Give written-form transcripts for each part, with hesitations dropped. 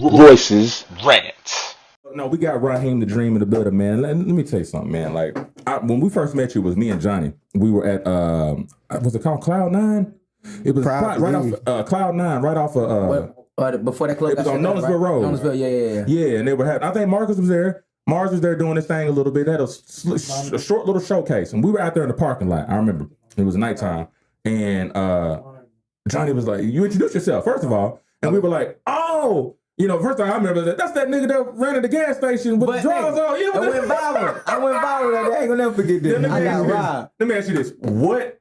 Royce's Rant. No, we got Raheem Tha Dream in the building, man. Let me tell you something, man. Like, when we first met you, it was me and Johnny. We were at, was it called Cloud 9? It was right off Cloud 9, right off of, before that club. it was on Nashville Road. Nashville, yeah. Yeah, and they were having, I think Marcus was there. Mars was there doing his thing a little bit. They had a short little showcase, and we were out there in the parking lot. I remember. It was nighttime, and Johnny was like, "You introduce yourself, first of all," and we were like, "Oh." You know, first time I remember that's that nigga that ran at the gas station with the drawers on. You know, I went viral. That day. I ain't gonna never forget that. I got robbed. Let me ask you this: What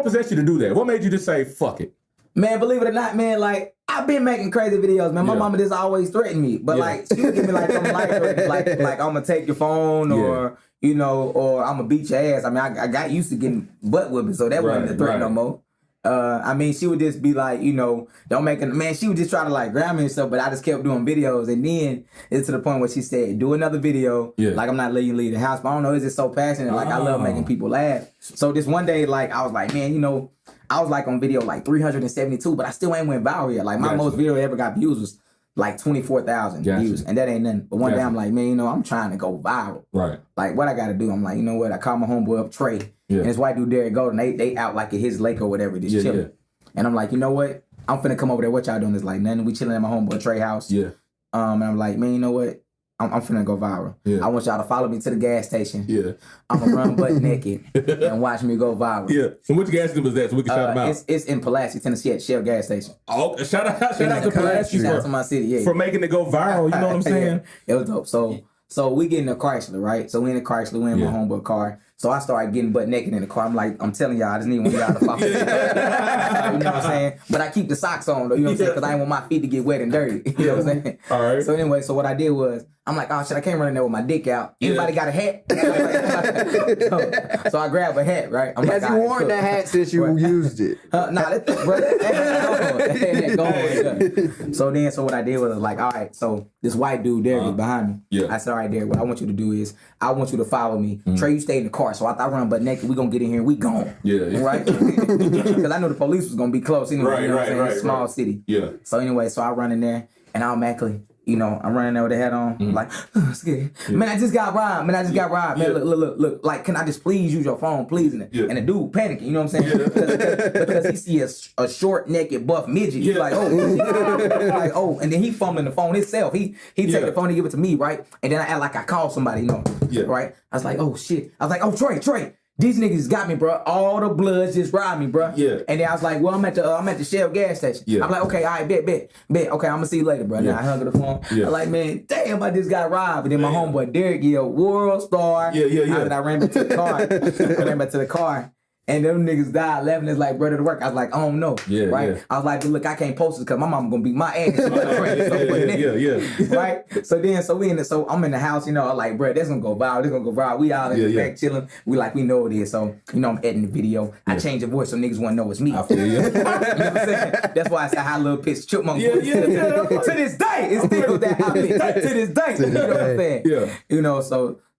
possessed you to do that? What made you just say "fuck it"? Man, believe it or not, man, like I've been making crazy videos, man. My mama just always threatened me, but like she would give me like something like I'm gonna take your phone or you know, or I'm gonna beat your ass. I mean, I got used to getting butt whipping, so that wasn't a threat no more. I mean, she would just be like, you know, don't make it, man, she would just try to like grab me and stuff, but I just kept doing videos. And then it's to the point where she said, do another video. Like, I'm not letting you leave the house. But I don't know, it's just so passionate. Like, I love making people laugh. So this one day, like, I was like, man, you know, I was like on video like 372, but I still ain't went viral yet. Like, my most video ever got views was like 24,000 views. And that ain't nothing. But one day I'm like, man, you know, I'm trying to go viral. Like, what I got to do? I'm like, you know what? I call my homeboy up, Trey. And his white dude, Derek Golden, they out like at his lake or whatever, just chilling. And I'm like, you know what? I'm finna come over there. What y'all doing? It's like, nothing. We chilling at my homeboy Trey house. And I'm like, man, you know what? I'm finna go viral. I want y'all to follow me to the gas station. I'm gonna run butt naked and watch me go viral. So which gas station was that? So we can shout them out. It's in Pulaski, Tennessee at Shell gas station. Oh, shout out to Pulaski. Shout out to my city, for making it go viral. You know what I'm saying? It was dope. So we get in a Chrysler, right? So we in a Chrysler, we in my homeboy car. So I started getting butt naked in the car. I'm like, I'm telling y'all, I just need one of y'all to follow me. You know what I'm saying? But I keep the socks on though, you know what I'm saying? Because I ain't want my feet to get wet and dirty. You know what I'm saying? All right. So anyway, so what I did was, I'm like, oh shit, I can't run in there with my dick out. Anybody got a hat? so I grabbed a hat, right? I'm Has like, you worn the hat since you used it? Nah, that ain't going. So what I did was like, all right, so this white dude, Derek, is behind me. I said, all right, Derek, what I want you to do is, I want you to follow me. Trey, you stay in the car. So after I run butt naked, we gonna get in here and we gone. Right? Because I knew the police was gonna be close anyway. You know what I'm saying? Small city. So anyway, so I run in there and automatically, you know, I'm running there with the hat on. I'm like, scared. Man, I just got robbed. Man, look. Like, can I just please use your phone, please? And the dude panicking, you know what I'm saying? Because he see a short, naked, buff midget. He's like, oh. And then he fumbling the phone himself. He take the phone and give it to me, right? And then I act like I called somebody, you know? Right? I was like, oh, shit. I was like, oh, Trey. These niggas got me, bro. All the bloods just robbed me, bro. And then I was like, well, I'm at the Shell gas station. I'm like, okay, all right, bet. Okay, I'm gonna see you later, bro. Now I hung up the phone. I'm like, man, damn, I just got robbed. And then my homeboy Derek yelled, world star. And I ran back to the car. And them niggas died laughing. It's like, brother, to work. I was like, I don't know. Right? I was like, look, I can't post it because my mama gonna beat my ass. Right? So I'm in the house, you know, I'm like, bro, that's gonna go viral. We all in the back chilling. We know it is. So, you know, I'm editing the video. I change the voice so niggas wanna know it's me. I feel you. You know what I'm saying? That's why I said high little pitch chipmunk voice. To this day, it's still that high pitch. To this day. You know what I'm saying? You know,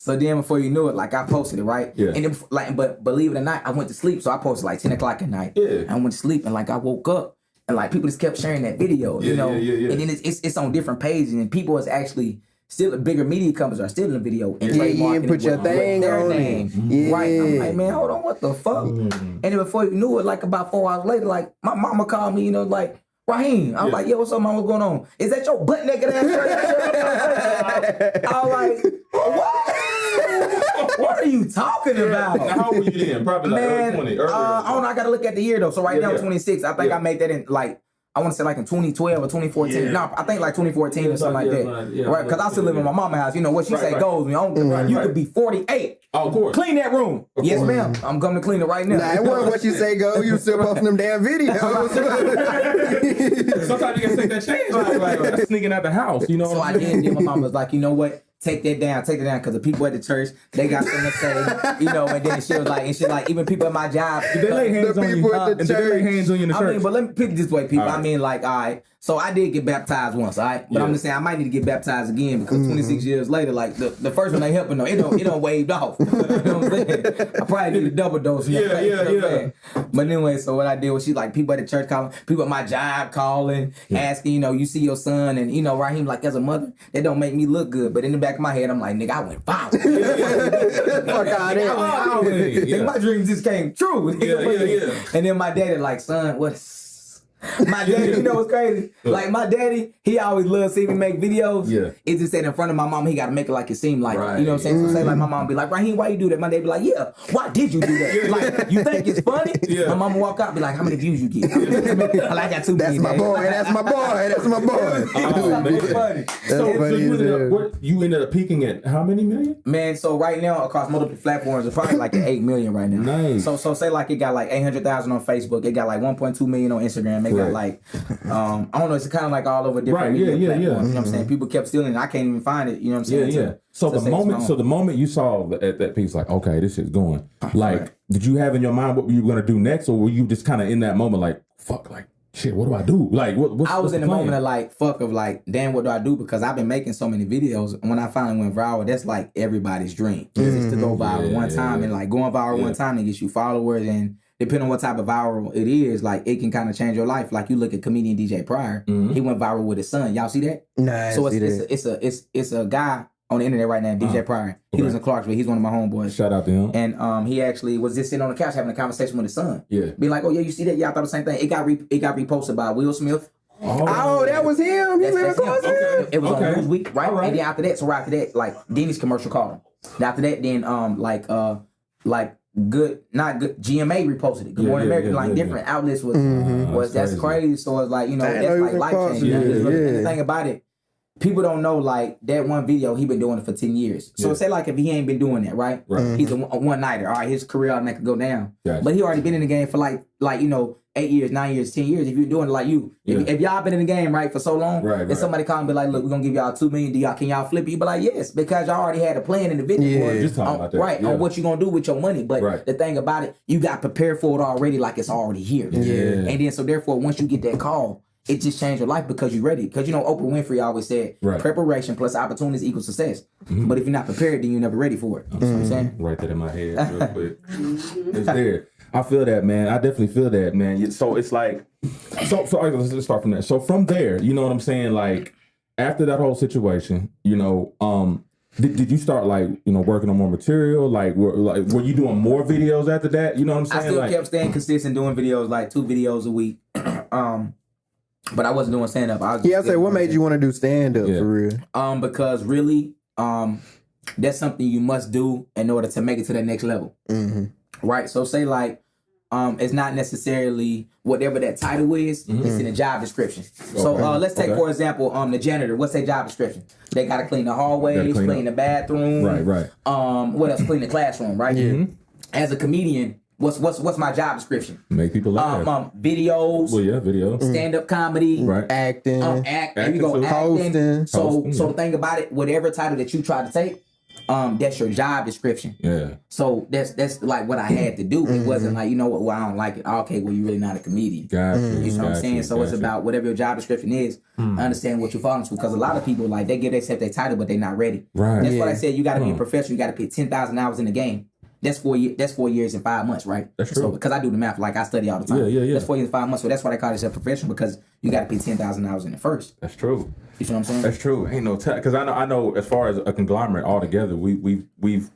so then before you knew it, like I posted it, right? And then, like, but believe it or not, I went to sleep. So I posted like 10 o'clock at night. I went to sleep and like I woke up and like people just kept sharing that video, you know? And then it's on different pages and people is actually still, bigger media companies are still in the video. And put your thing on it. Right. I'm like, man, hold on, what the fuck? And then before you knew it, like about 4 hours later, like my mama called me, you know, like, Raheem. I was like, yo, what's up, mom? What's going on? Is that your butt naked ass shirt? I was like, what? What are you talking about? How old were you then? Probably like early 20. I don't know. I got to look at the year, though. So right now, 26. I think I made that in, like, I want to say like in 2012 or 2014. No, I think like 2014 or something like that. Right? Because I still live in my mama's house. You know, what she say goes. You could be 48. Oh, of course. Clean that room. Yes, ma'am. I'm coming to clean it right now. Nah, it wasn't what you say go. You still posting them damn videos. Sometimes you gotta take that chance. Right. Sneaking out the house, you know. So I did. My mom was like, you know what? take that down, because the people at the church, they got something to say, and then she was like, even people at my job. Did they lay hands on you? Did they lay hands on you in the church? I mean, but let me put it this way, people. Right. I mean, like, all right, so I did get baptized once, all right? But I'm just saying, I might need to get baptized again because 26 years later, like, the first one ain't helping, though. It don't waved off. You know what I'm saying? I probably need a double dose. Yeah. But anyway, so what I did was like, people at the church calling, people at my job calling, asking, you see your son, and, Raheem, like, as a mother, that don't make me look good. But in the back of my head, I'm like, nigga, I went viral. Fuck out of there. My dreams just came true. And then my daddy like, son, what's... My daddy, you know what's crazy? Like, my daddy, he always loved seeing me make videos. Yeah. It's just that in front of my mom, he got to make it like it seemed like, you know what I'm saying? So say like my mom be like, Raheem, why you do that? My daddy be like, yeah, why did you do that? Like, you think it's funny? My mama walk out be like, how many views you get? I got 2 million. That's my boy. It's funny. So you ended up peaking at how many million? Man, so right now, across multiple platforms, it's probably like 8 million right now. Nice. So say like it got like 800,000 on Facebook. It got like 1.2 million on Instagram. They got like, I don't know, it's kind of like all over different media platforms. You know what I'm saying? People kept stealing it. I can't even find it. You know what I'm saying? So the moment you saw that piece, like, okay, this is going. Like, did you have in your mind what you were gonna do next, or were you just kind of in that moment, like, fuck, like, shit, what do I do? Like, I was in the moment of like, fuck, of like, damn, what do I do? Because I've been making so many videos. And when I finally went viral, that's like everybody's dream. Is to go viral one time, and like going viral one time and get you followers, and depending on what type of viral it is, like, it can kind of change your life. Like, you look at comedian DJ Pryor, he went viral with his son. Y'all see that? Nah, so it's a guy on the internet right now, DJ Pryor. He lives in Clarksville. He's one of my homeboys. Shout out to him. And he actually was just sitting on the couch having a conversation with his son. Yeah. Be like, oh yeah, you see that? Yeah, I thought the same thing. It got reposted by Will Smith. Oh, that was him. He lived in Clarksville. It was on Newsweek, right? And then after that, like, Denny's commercial called him. And after that, then not good. GMA reposted it. Good Morning America, different outlets was that's crazy. So it's like, that's like life changing. And the thing about it, people don't know, like, that one video, he been doing it for 10 years. So say like if he ain't been doing that, right? He's a one-nighter. All right, his career automatically go down. Gotcha. But he already been in the game for like 8 years, 9 years, 10 years. If you're doing it like you, if y'all been in the game for so long, and somebody call and be like, look, we're gonna give y'all $2 million. Can y'all flip it? You be like, yes, because y'all already had a plan in the video on what you gonna do with your money. But the thing about it, you got prepared for it already, like it's already here. And then so therefore, once you get that call, it just changed your life because you're ready. Because Oprah Winfrey always said, preparation plus opportunities equals success. But if you're not prepared, then you're never ready for it. You know what I'm saying? Write that in my head real quick. It's there. I feel that, man. I definitely feel that, man. So it's like, so let's start from there. So from there, you know what I'm saying? Like, after that whole situation, did you start working on more material? Like, were you doing more videos after that? You know what I'm saying? I still kept staying consistent, doing videos, like 2 videos a week. But I wasn't doing stand up. I say, what made you want to do stand up for real? Because really, that's something you must do in order to make it to that next level. Right? So say like, it's not necessarily whatever that title is, it's in the job description. So let's take, for example, the janitor. What's their job description? They got to clean the hallways, clean the bathroom. Right. What else? Clean the classroom, right? As a comedian, what's my job description? Make people laugh. Videos. Well, yeah, video. Stand-up comedy. Right. Acting. There you go. Acting. So the thing about it, whatever title that you try to take, that's your job description. Yeah. So that's like what I had to do. It wasn't like, well, I don't like it. Okay, well, you're really not a comedian. Gotcha. You know what I'm saying? So it's about whatever your job description is, understand what you're falling to. Because a lot of people, like, they give themselves their title, but they're not ready. Right. That's what I said. You got to be a professional. You got to put 10,000 hours in the game. That's 4 years. That's 4 years and 5 months, right? That's true. So, because I do the math, like I study all the time. Yeah. That's 4 years and 5 months. So that's why they call it a professional, because you got to put 10,000 hours in it first. That's true. You know what I'm saying? That's true. Ain't no because I know as far as a conglomerate altogether, we've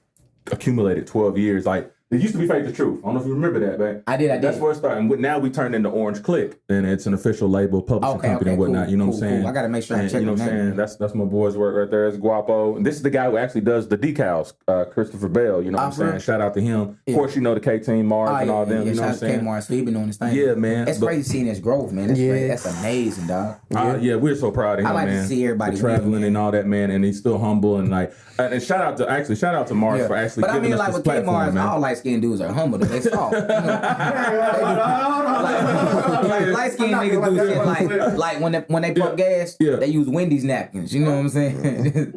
accumulated 12 years. Like, it used to be Fake the Truth. I don't know if you remember that, man. I did. That's where it started. And now we turned into Orange Clique, and it's an official label, publishing company and whatnot. Cool, you know what I'm saying? Cool. I got to make sure I check. You know what I'm saying? That's my boy's work right there. It's Guapo. And this is the guy who actually does the decals, Christopher Bell. You know what I'm saying? Shout out to him. Yeah. Of course, the K-Team, Mars, and all them. You know what I'm saying? K-Mars, so he been doing his thing. Yeah, man. It's crazy seeing his growth, man. That's crazy. That's amazing, dog. Yeah, we're so proud of him, man. I like to see everybody traveling and all that, man. And he's still humble and like. And shout out to Mars for actually giving us this platform, man. All light skinned dudes are humble. They soft. light skinned niggas do shit like when they pump gas, they use Wendy's napkins. You know what I'm saying?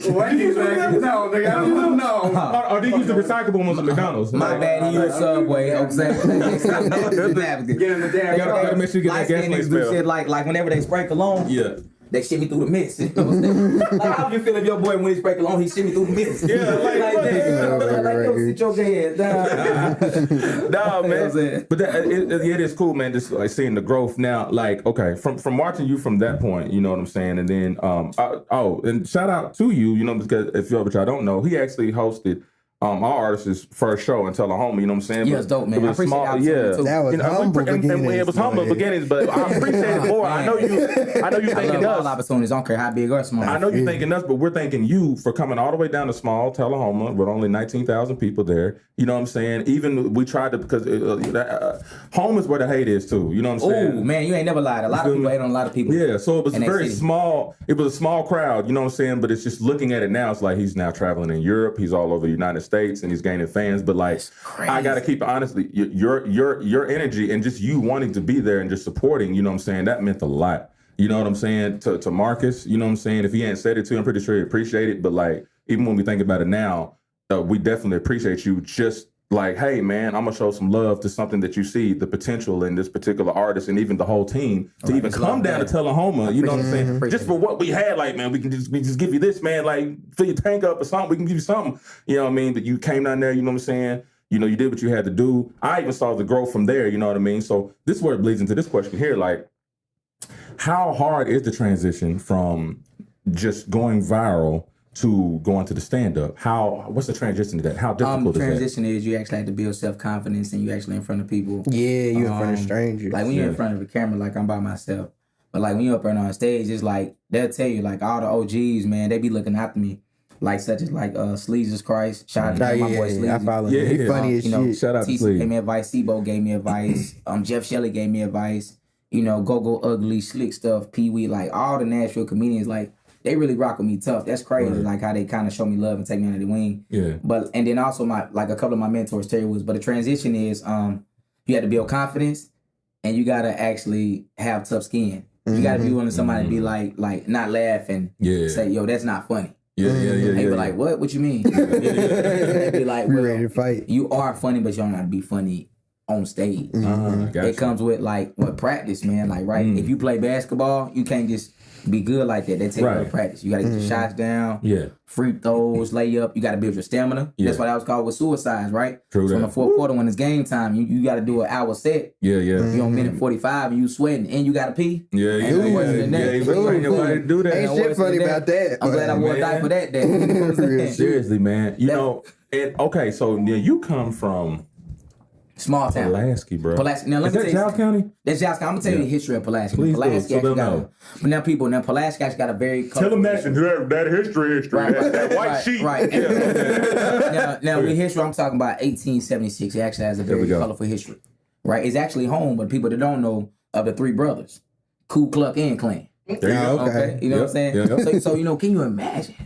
Wendy's napkins? No, nigga, I don't know. Or they use the recyclable ones at McDonald's. My bad, he used Subway. I'm saying, get in the damn car. Gotta make sure you get that gas niggas do shit like whenever they spray cologne. Yeah. They shit me through the mist. You know what I'm saying? Like, how you feel if your boy when he spray cologne, he shit me through the mist? Yeah, like that. Like, yo, sit your head down. Nah, man. But it is cool, man. Just like seeing the growth now. Like, okay, from watching you from that point, you know what I'm saying, and then and shout out to you, you know, because if y'all don't know, he actually hosted. Our artist's first show in Tullahoma, you know what I'm saying? Yeah, it's dope, man. I appreciate that. That was humble beginnings. It was humble beginnings, but I appreciate it more. I know you thinking us. All opportunities, I don't care how big or small. I know you thinking us, but we're thanking you for coming all the way down to small Tullahoma with only 19,000 people there. You know what I'm saying? Even we tried to, because home is where the hate is too. You know what I'm saying? Oh man, you ain't never lied. A lot of people hate on a lot of people. Yeah, so it was very small. It was a small crowd. You know what I'm saying? But it's just looking at it now. It's like he's now traveling in Europe. He's all over the United States and he's gaining fans. But like, I gotta keep it honestly. Your energy and just you wanting to be there and just supporting. You know what I'm saying? That meant a lot. You know what I'm saying? To Marcus. You know what I'm saying? If he hadn't said it to you, I'm pretty sure he appreciated it. But like, even when we think about it now. We definitely appreciate you just like, hey, man, I'm going to show some love to something that you see, the potential in this particular artist and even the whole team to even come down to Tullahoma, you know what I'm saying? Just for what we had, like, man, we just give you this, man, like, fill your tank up or something. We can give you something, you know what I mean? But you came down there, you know what I'm saying? You know, you did what you had to do. I even saw the growth from there, you know what I mean? So this is where it bleeds into this question here, like, how hard is the transition from just going viral to going to the stand-up? What's the transition to that? How difficult is that? The transition is you actually have to build self-confidence and you actually in front of people. Yeah, you in front of strangers. Like when you're in front of a camera, like I'm by myself. But like when you're up there on stage, it's like, they'll tell you, like all the OGs, man, they be looking after me. Like such as like Sleezus Christ. Shout out to my boy Sleezus. I follow him. He's funny as shit. Shout out to Sleezus. Gave me advice. Sibo gave me advice. Jeff Shelley gave me advice. You know, Go Ugly, Slick Stuff, Pee Wee, like all the Nashville comedians, like they really rock with me tough. That's crazy, like how they kind of show me love and take me under the wing. Yeah. But and then also a couple of my mentors, Terry Woods. But the transition is you got to build confidence and you got to actually have tough skin. You got to be willing to somebody to be like not laugh and say, yo, that's not funny. Yeah. They be like, what you mean? They be like, well, ready to fight. You are funny, but you don't have to be funny on stage. It comes with practice, man. Like, right, if you play basketball, you can't just be good like that. They take a practice. You got to get your shots down. Yeah. Free throws, layup. You got to build your stamina. Yeah. That's what I was called with suicides, right? True. So in the fourth quarter, when it's game time, you got to do an hour set. Yeah. You on minute 45 and you sweating and you got to pee. Yeah. Ain't shit funny about that. I'm glad I wore a diaper that day. Seriously, man. You know, and okay, so you come from small town. Pulaski, bro. Pulaski. Now, let me tell you. Giles County? That's Giles County. I'm going to tell you the history of Pulaski. Please Pulaski do, so know. But now Pulaski actually got a very... Tell them that history. Right. That white sheet. Right. Now, with history, I'm talking about 1876. It actually has a very colorful history. Right? It's actually home, but people that don't know, of the three brothers, Ku Klux and Klan. There you go. Okay. You know what I'm saying? Yep. So, you know, can you imagine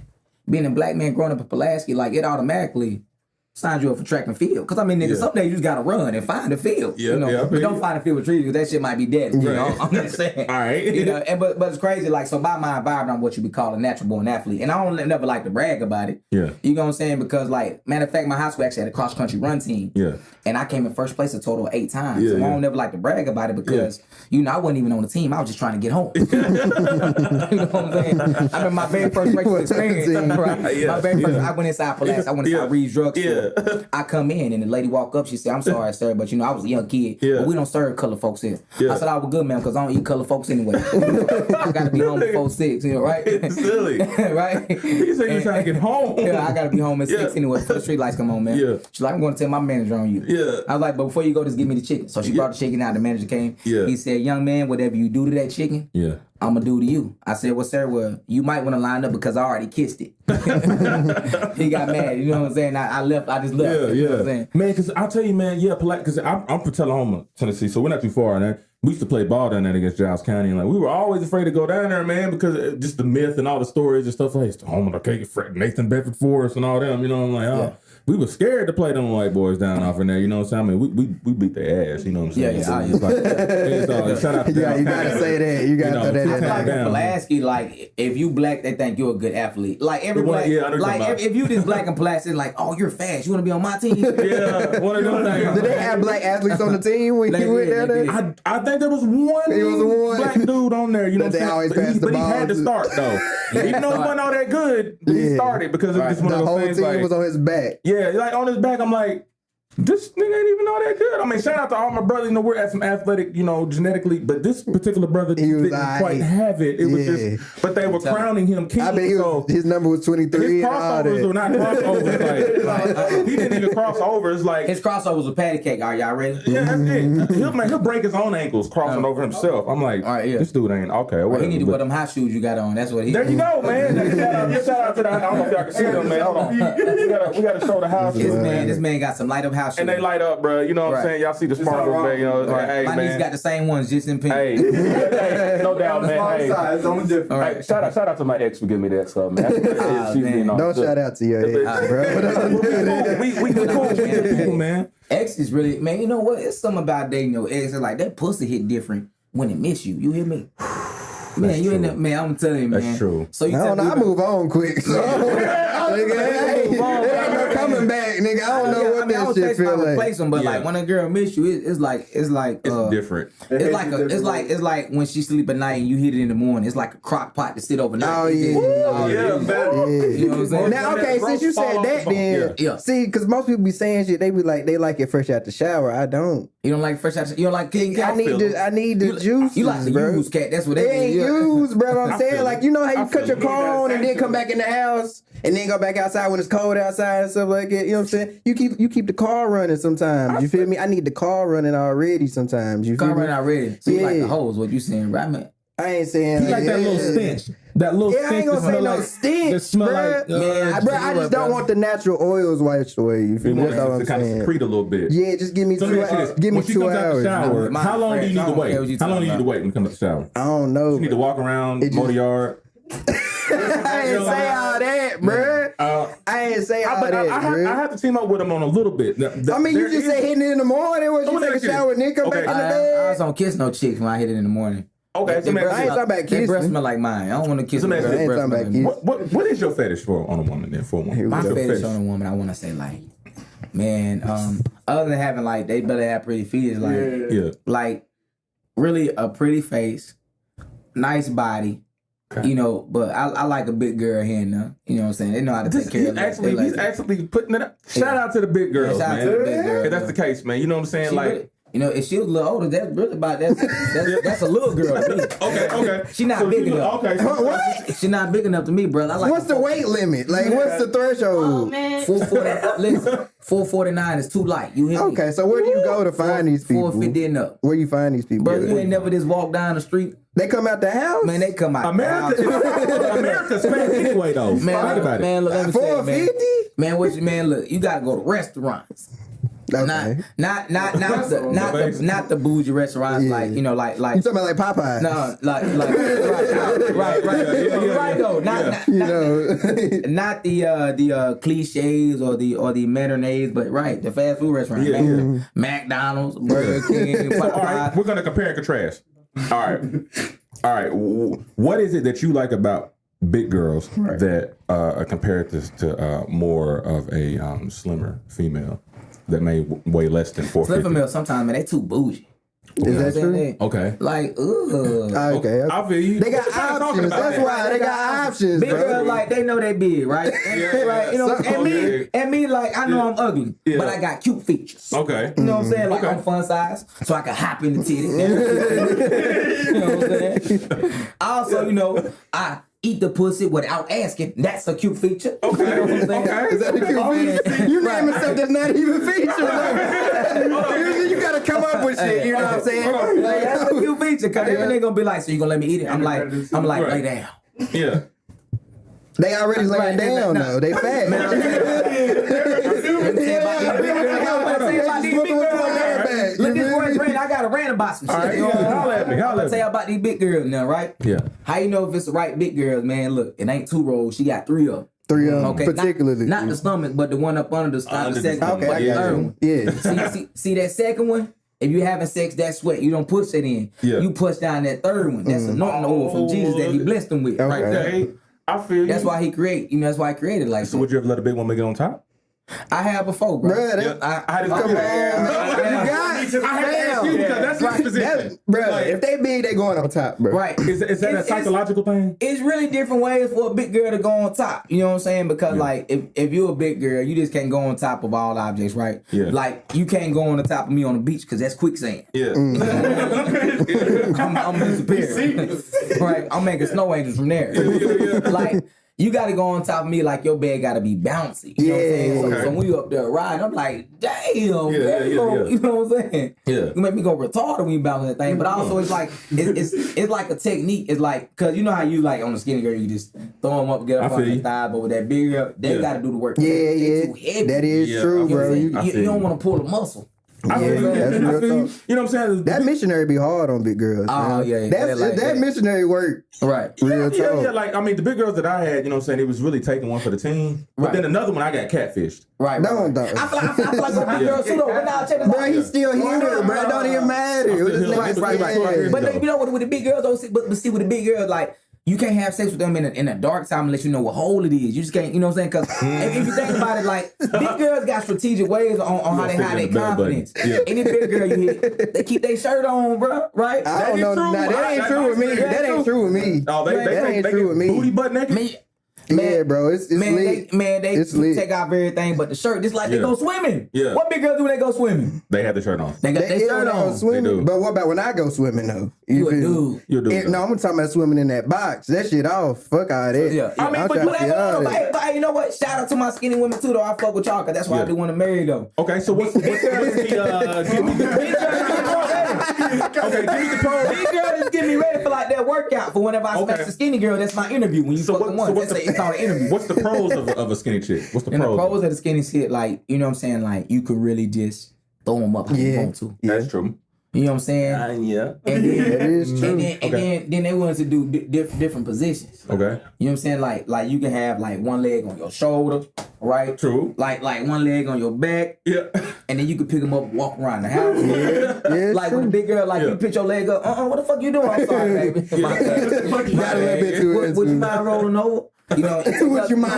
being a black man growing up in Pulaski, like it automatically... signed you up for track and field. Because, I mean, nigga, some days you just got to run and find the field. But don't find the field with trees because that shit might be dead. You know, I'm just saying. All right. You know, but it's crazy. Like, so by my environment, I'm what you would call a natural born athlete. And I don't never like to brag about it. Yeah. You know what I'm saying? Because, like, matter of fact, my high school actually had a cross country run team. Yeah. And I came in first place a total of 8 times. Yeah, so I don't never like to brag about it because, you know, I wasn't even on the team. I was just trying to get home. You know what I'm saying? I remember my very first race experience. Right? My very first, I went inside Pulaski. I went inside Reed's drugstore. I come in and the lady walk up. She said, "I'm sorry, sir, but you know I was a young kid, but we don't serve color folks here." I said, "I was good, man, because I don't eat color folks anyway. I got to be home before 6, you know, right?" It's silly, right? You said you're trying to get home. Yeah, I got to be home at 6 anyway before the street lights come on, man. Yeah. She's like, "I'm going to tell my manager on you." Yeah. I was like, "But before you go, just give me the chicken." So she brought the chicken out. The manager came. Yeah. He said, "Young man, whatever you do to that chicken, I'm going to do to you." I said, "Well, sir, you might want to line up because I already kissed it." He got mad. You know what I'm saying? I left. I just left. Yeah, you know what I'm saying? Man, because I'll tell you, man, because I'm from Tullahoma, Tennessee, so we're not too far. And we used to play ball down there against Giles County. And like we were always afraid to go down there, man, because just the myth and all the stories and stuff like, it's the home of the cake, Nathan Bedford Forrest and all them, you know, I'm like, oh. we were scared to play them white boys down off in there. You know what I'm saying? I mean, we beat their ass. You know what I'm saying? Shout out to them. You gotta say that. You gotta throw that in like there. Pulaski, like if you black, they think you're a good athlete. Like every black, if you just black and plastic, like oh you're fast. You want to be on my team? Yeah, one of them things. Did they have black athletes on the team when you went down there? I think there was one black dude on there. You know, they always pass the ball. But he had to start though. Even though he wasn't all that good, he started because it was just one of those things. The whole team was on his back. Yeah, like on his back. I'm like, this nigga ain't even all that good. I mean, shout out to all my brothers. You know, we're at some athletic, you know, genetically, but this particular brother didn't quite have it. It was just, but they were crowning him king. I mean, his number was 23. His crossovers were not crossovers. Like, he didn't even cross over. It's like his crossovers were patty cake. Are y'all ready? Yeah, that's it. He'll break his own ankles crossing over himself. I'm like, all right, this dude ain't okay. Well, he need to wear them high shoes you got on. That's what he. There you go, man. Shout out to that. I don't know if y'all can see them, man. Hold on. We gotta show the house. This man got some light up house shoes. And they light up, bro. You know what I'm saying? Y'all see the sparkles, man. You know, it's like, hey, my niece got the same ones, just in pink. Hey, no doubt, man. Hey, shout out to my ex for giving me that stuff, man. Don't shout out to your ex, bro. We cool. We good people, man. Ex is really, man. You know what? It's something about dating your ex. It's like that pussy hit different when it miss you. You hear me? Man, you ain't man. I'm telling you, man. That's true. So you I move on quick. So, ain't no coming back, nigga. I don't know what that shit feel like. Replace them, but like when a girl miss you, it's different. It's like when she sleep at night and you hit it in the morning. It's like a crock pot to sit overnight. Oh yeah, man. You know what I'm saying? Now, okay, since you said that, then see, because most people be saying shit, they be like they like it fresh out the shower. I don't. You don't like fresh out. You don't like King Cat. I need the juice. You like the use cat. That's what they ain't use, bro. I'm saying, like, you know how you cut your car on and then come back in the house and then go back outside when it's cold outside and stuff like that. You know what I'm saying? You keep the car running sometimes. You feel me? I need the car running already sometimes. You feel me? Car running already. So you like the hose? What you saying, right, man? I ain't saying like that little stench. That little stench. I ain't gonna say no stench, bro. I just don't want the natural oils wiped away. You feel me? That's all I'm kind saying. of secrete a little bit. Yeah, just give me 2 hours. Give me 2 hours. Shower, how long do you need to wait? How long do you need to wait when you come to the shower? I don't know. You need to walk around, mow the yard. I ain't say all that, bro. I ain't say all that, bro. I have to team up with him on a little bit. I mean, you just say hitting it in the morning when you take a shower and then come back in the bed. I don't kiss no chicks when I hit it in the morning. Okay, so I ain't talking about kissing. They breath smell like mine. I don't want to kiss them. What is your fetish on a woman then? For a woman, my fetish on a woman, I want to say like, man, other than having like they better have pretty feet, like like really a pretty face, nice body. Okay. You know, but I like a big girl here and there. You know what I'm saying? They know how to take care of it. He's actually putting it up. Shout out to the big girls, man. Shout out to the big girl. If that's the case, man. You know what I'm saying? Like, you know, if she was a little older, that's really about that's a little girl to me. Okay. She not big enough. Okay. What? She not big enough to me, bro. I like what's the weight limit? Like, what's the threshold? Oh, man. 449 is too light. You hear me? Okay, so where do you go to find these people? 450 and up. Where you find these people? Bro, you ain't never just walk down the street. They come out the house? Man, they come out America's fat anyway, though. Man, look, let me say, 450? Man, look, you gotta go to restaurants. Okay. Not the bougie restaurants like you know like you talking about like Popeyes? No, like right though not the cliches or the Marinades, but right the fast food restaurants, McDonald's, Burger King, Popeyes. All right, we're gonna compare and contrast. All right. What is it that you like about big girls that are compared to more of a slimmer female? That may weigh less than 450. Slim female sometimes, man, they too bougie. Is that true? Okay. Like, okay. I feel you. They got options. That's why they got options. Big girls, like, they know they big, right? Right. You know, and me, like, I know I'm ugly, but I got cute features. Okay. You know what I'm saying? Like, I'm fun size, so I can hop in the titty. You know what I'm saying? Also, you know, I eat the pussy without asking. That's a cute feature. Okay. You know what I'm saying? Okay. Is that a cute feature? You naming stuff that's not even featured. You gotta come up with shit. You know what I'm saying? Like, that's a cute feature. Cause they gonna be like, so you gonna let me eat it? I'm like, lay down. Yeah. They already laying down though. They fat. Look, this Royce Rant, I got a rant about some shit. All right, holla at me. I'll tell you about these big girls now, right? Yeah. How you know if it's the right big girls, man? Look, it ain't 2 rolls. She got 3 of them. 3 of them, Okay, particularly. not the stomach, but the one up under the stomach. The second Okay, one, I got you. Yeah. See that second one? If you having sex, that sweat, you don't push it in. Yeah. You push down that third one. That's anointing oil from Jesus that he blessed them with. Right there. Hey, I feel you. That's why he created. That's why he created like So that. would you ever let a big woman get on top? I have before, bro. Bruh, I had to come on, man. I had to ask you because that's his position. Bruh, if they big, they going on top, bro. Right. Is that a psychological thing? It's really different ways for a big girl to go on top. You know what I'm saying? Because like if you're a big girl, you just can't go on top of all objects, right? Yeah. Like you can't go on the top of me on the beach because that's quicksand. Yeah. I'm disappearing. Right. I'm making snow angels from there. Like you gotta go on top of me like your bed gotta be bouncy. You know what I'm saying? So when you up there riding, I'm like, damn, you know what I'm saying? Yeah. You make me go retarded when you bounce that thing. But also it's like it's like a technique. It's like cause you know how you like on the skinny girl, you just throw them up, get up on the thigh, but with that big girl, they gotta do the work. Yeah. That is true, bro. You don't wanna pull a muscle. I feel you. That's real talk. You know what I'm saying? That missionary be hard on big girls. Oh, man. yeah. That missionary work. Right. Real talk. Yeah, like, I mean, the big girls that I had, you know what I'm saying, it was really taking one for the team. But then another one, I got catfished. Right. Don't. I feel like the big girls too, though. But now, check this out. Bro, he's still here, bro. It don't even matter. Right. But you know what, with the big girls, though, but see, with the big girls, like, you can't have sex with them in a dark time unless you know what hole it is. You just can't, you know what I'm saying? Because if you think about it, like, big girls got strategic ways on how they hide their confidence. Any big girl you hit, they keep their shirt on, bro, right? I don't know. Nah, that ain't true with me. That ain't true with me. Oh, That ain't true with me. Booty butt naked? Yeah, bro. It's lit. They take off everything but the shirt. Just like they go swimming. Yeah. What big girls do when they go swimming? They have the shirt on. They got their shirt on. Swimming. But what about when I go swimming though? You a dude. You're a dude. No, I'm talking about swimming in that box. That shit off. Fuck all that. Yeah. I mean, but hey, you know what? Shout out to my skinny women too, though. I fuck with y'all because that's why I do want to marry though. Okay, so what's the give me the okay, give me the pros. These girls just get me ready for like that workout for whenever I smash the skinny girl. That's my interview. When you fucking one, it's called an interview. What's the pros of a skinny chick? What's the pros? And the pros of the skinny shit, like, you know what I'm saying? Like, you could really just throw them up how you want to. That's true. You know what I'm saying? Yeah. And then, that is true. And then they wanted to do different positions. Okay. You know what I'm saying? Like you can have like one leg on your shoulder, right? True. Like one leg on your back. Yeah. And then you can pick them up and walk around the house. Yeah, like with a big girl, like you pick your leg up. What the fuck you doing? I'm sorry, baby. Would you mind rolling over? You know, would you mind?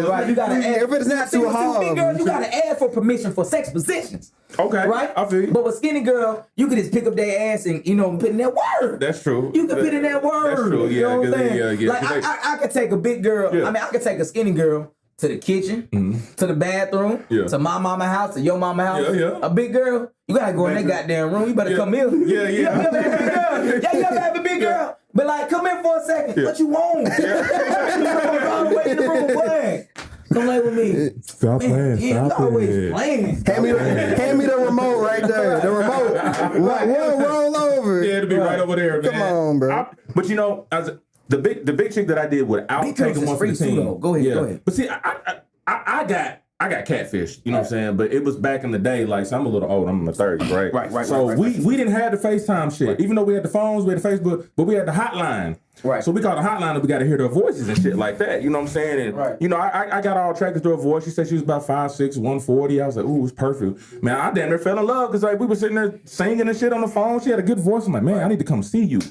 Right, you gotta ask. If it's not too hard, big girl, you gotta ask for permission for sex positions. Okay, right? I feel you. But with skinny girl, you can just pick up their ass and put in that word. That's true. You can put in that word. That's true. You know what I'm saying? Yeah. Like I could take a big girl. I mean, I could take a skinny girl to the kitchen, to the bathroom, to my mama house, to your mama house. A big girl, you gotta go in that goddamn room. You better come here. Yeah. You gotta have a big girl. But like, come in for a second. What you want? All the way in the room playing. Come play with me. Stop playing. Stop always playing. Hand me the remote right there. The remote. One roll over. Yeah, it'll be right over there, man. Come on, bro. But you know, as the big chick that I did without taking one for the team. Go ahead. But see, I got catfish, you know what I'm saying? But it was back in the day, like, so I'm a little old, I'm in my 30s, right? Right. So we didn't have the FaceTime shit. Even though we had the phones, we had the Facebook, but we had the hotline. Right. So we called the hotline and we got to hear their voices and shit like that, you know what I'm saying? And, you know, I got all attracted to her voice. She said she was about 5'6", 140. I was like, ooh, it was perfect. Man, I damn near fell in love because like we were sitting there singing and shit on the phone. She had a good voice. I'm like, man, I need to come see you.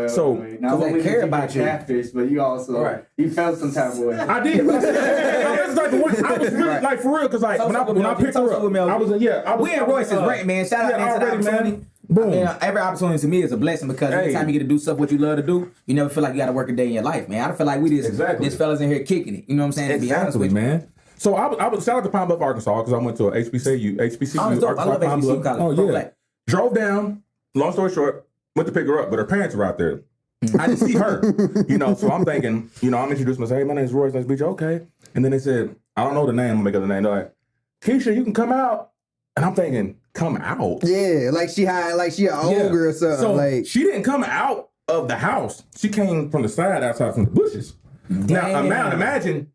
So, not only care about you catfish, but you also you felt some type of way. I did. I was really like for real because like when I picked her up, I was we in Royce's Rant, man. Shout out to the opportunity. Boom. Every opportunity to me is a blessing because anytime you get to do stuff what you love to do, you never feel like you got to work a day in your life, man. I feel like we just fellas in here kicking it. You know what I'm saying? To be honest with you, man. So I was shout out to Pine Bluff, Arkansas, because I went to a HBCU, I love Pine HBCU Bluff. college. Oh yeah. Drove down. Long story short, went to pick her up, but her parents were out there. I didn't see her, you know. So I'm thinking, you know, I'm introducing myself. Hey, my name's Royce. Nice to meet you. Okay. And then they said, I don't know the name. I'm gonna make up the name. They're like, Keisha, you can come out. And I'm thinking, come out? Yeah, like she an ogre or something. So like she didn't come out of the house. She came from the side outside from the bushes. Now imagine,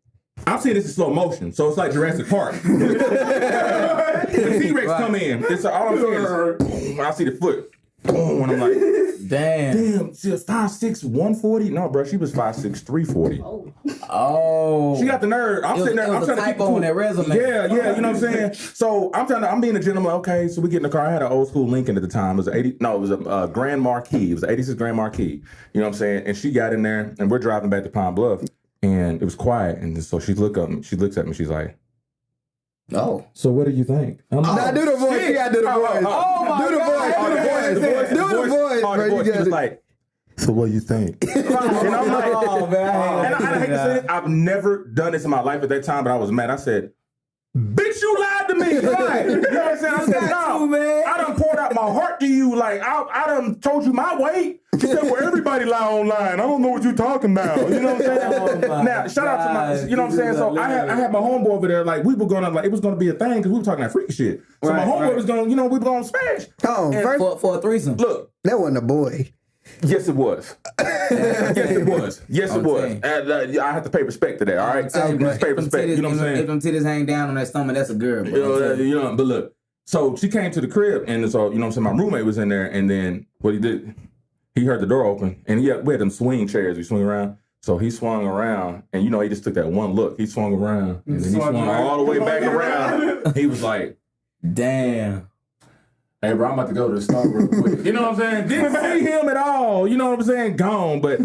I'm seeing this in slow motion, so it's like Jurassic Park. The T-Rex come in. It's all I'm saying is, boom, I see the foot. Boom, and I'm like, damn. she was 5'6", 140. No, bro, she was 5'6", 340. Oh, she got the nerve. I'm sitting there. I'm trying to keep on that resume. Yeah, you know what I'm saying. So I'm being a gentleman. Okay, so we get in the car. I had an old school Lincoln at the time. It was a Grand Marquis. It was an '86 Grand Marquis. You know what I'm saying? And she got in there, and we're driving back to Pine Bluff, and it was quiet. And so she looks at me. She's like, "Oh, so what do you think?" Now do the voice. You gotta do the voice. Oh my God. Do the voice, bro. She was like, "So what do you think?" And I'm like, Oh man, and I hate to say it, I've never done this in my life at that time, but I was mad. I said, "Bitch, you lied to me." Right? You know what I'm saying? I said, "No, man. I done poured out my heart to you. Like, I done told you my weight." She said, "Well, everybody lie online. I don't know what you're talking about." You know what I'm saying? Now, shout out to my, you know what I'm saying? So I had my homeboy over there, like, we were gonna, like, it was gonna be a thing because we were talking that freaky shit. So my homeboy was gonna, you know, we were gonna smash. For a threesome. Look. That wasn't a boy. Yes, it was. Yes, it was. And I have to pay respect to that, all right? Pay respect, you know what I'm saying? If them titties hang down on that stomach, that's a girl. You know, but look, so she came to the crib, and so, you know what I'm saying, my roommate was in there, and then what he did, he heard the door open, and we had them swing chairs, we swing around. So he swung around, and you know, he just took that one look. He swung around, and then he swung all the way back around. He was like, damn. Hey, bro, I'm about to go to the store real quick. You know what I'm saying? Didn't see him at all. You know what I'm saying? Gone. But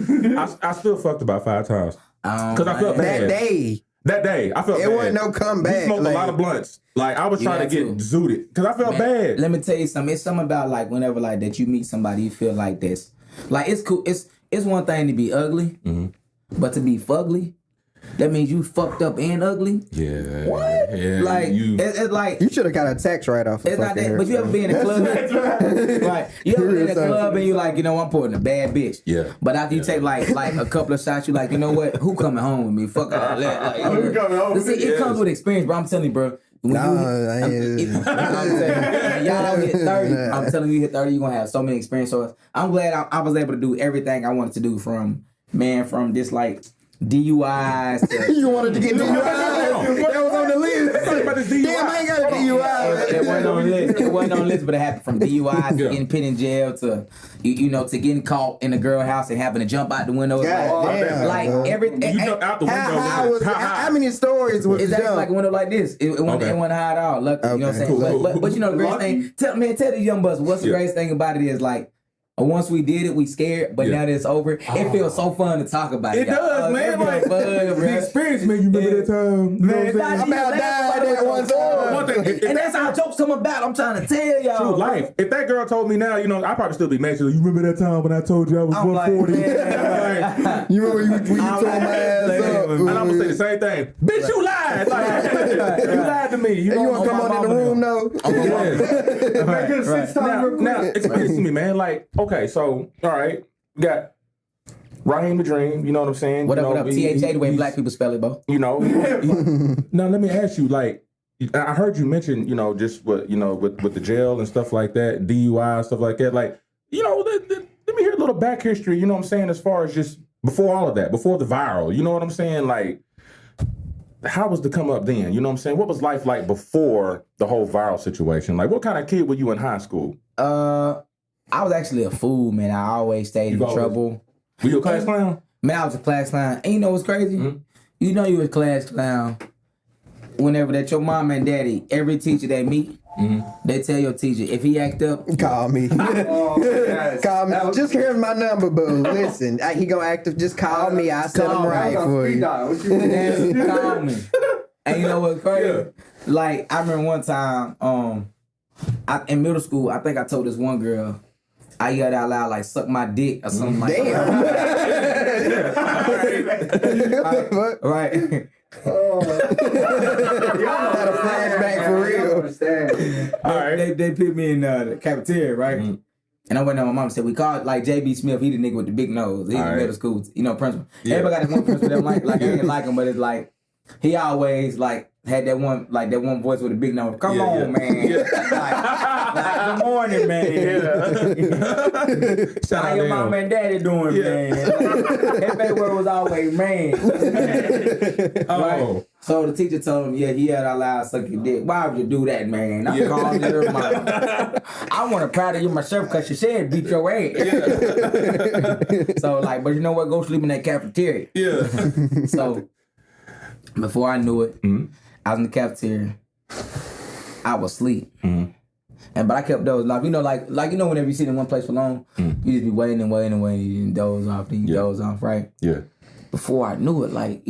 I still fucked about 5 times. Because I felt bad. That day, I felt bad. It wasn't no comeback. We smoked a lot of blunts. Like, I was trying to get zooted. Because I felt bad. Let me tell you something. It's something about, like, whenever, like, that you meet somebody, you feel like this. Like, it's cool. It's one thing to be ugly, but to be fugly, that means you fucked up and ugly. Yeah. What? Yeah, like it's like you should have got a text right off. It's not that. But you ever been in a club? Right. You ever been in a club and you like, you know, I'm putting a bad bitch. Yeah. But after you take like a couple of shots, you like, you know what? Who coming home with me? Fuck all that. Like, who coming home with me? It comes with experience, bro. I'm telling you, bro. When y'all hit 30, I'm telling you, hit 30, you're gonna have so many experience. So I'm glad I was able to do everything I wanted to do from this like DUIs to you wanted to get DUIs? That was on the list. Damn, I ain't got a DUI. It wasn't on the list. It wasn't on the list, but it happened from DUIs to getting put in jail to you know, to getting caught in a girl house and having to jump out the window. Like everything. You jumped out the window. How many stories was exactly like a window like this? It wasn't high at all. Luckily, you know what I'm saying? But you know the greatest thing. Tell the young buzz what's the greatest thing about it is like. Once we did it, we scared, but now that it's over, it feels so fun to talk about it. It does, man. Like, the experience, man. You remember that time? Man, I'm about to die that one time. And that's how jokes come about. I'm trying to tell y'all. True life. If that girl told me now, you know, I'd probably still be mad. You remember that time when I told you I was 140? Like, you remember when you tore my ass up? And I'm going to say the same thing. Bitch, you lied. Like, you lied to me. You want to come on in the room, though? Now, explain to me, man. Like, okay, so, all right, we got Raheem Tha Dream, you know what I'm saying? What up, THA, the way black people spell it, bro. You know, now let me ask you, like, I heard you mention, you know, just what, you know, with the jail and stuff like that, DUI, stuff like that. Like, you know, let me hear a little back history, you know what I'm saying, as far as just before all of that, before the viral, you know what I'm saying? Like, how was the come up then? You know what I'm saying? What was life like before the whole viral situation? Like, what kind of kid were you in high school? I was actually a fool, man. I always stayed in trouble. Were you a class clown? Man, I was a class clown. And you know what's crazy? Mm-hmm. You know you was a class clown whenever that your mom and daddy, every teacher they meet, they tell your teacher, if he act up, call me. Call me. Just here's my number, boo. Listen, he gonna act up. Just call me. I'll set him right for you. Call me. And you know what's crazy? Yeah. Like, I remember one time, in middle school, I think I told this one girl, I yelled out loud, like, suck my dick or something like that. Right. Oh. Y'all had a flashback for real. All right. They put me in the cafeteria, right? Mm-hmm. And I went to my mom and said, we called, like, J.B. Smith, he the nigga with the big nose. He in middle school, you know, principal. Yeah. Everybody got this one principal that like I didn't like him, but it's like, he always like had that one voice with a big nose. Come on, man. Like, good morning, man. How your mom and daddy doing, man? That bad word was always man. Right? So the teacher told him, he had allowed suck your dick. Why would you do that, man? I'm calling her mom. I want to proud of you myself because she said beat your ass. So like, but you know what? Go sleep in that cafeteria. So before I knew it, I was in the cafeteria. I was asleep. But I kept dozing off. You know, like whenever you sit in one place for long, you just be waiting and doze off, then you doze off, right? Yeah. Before I knew it, like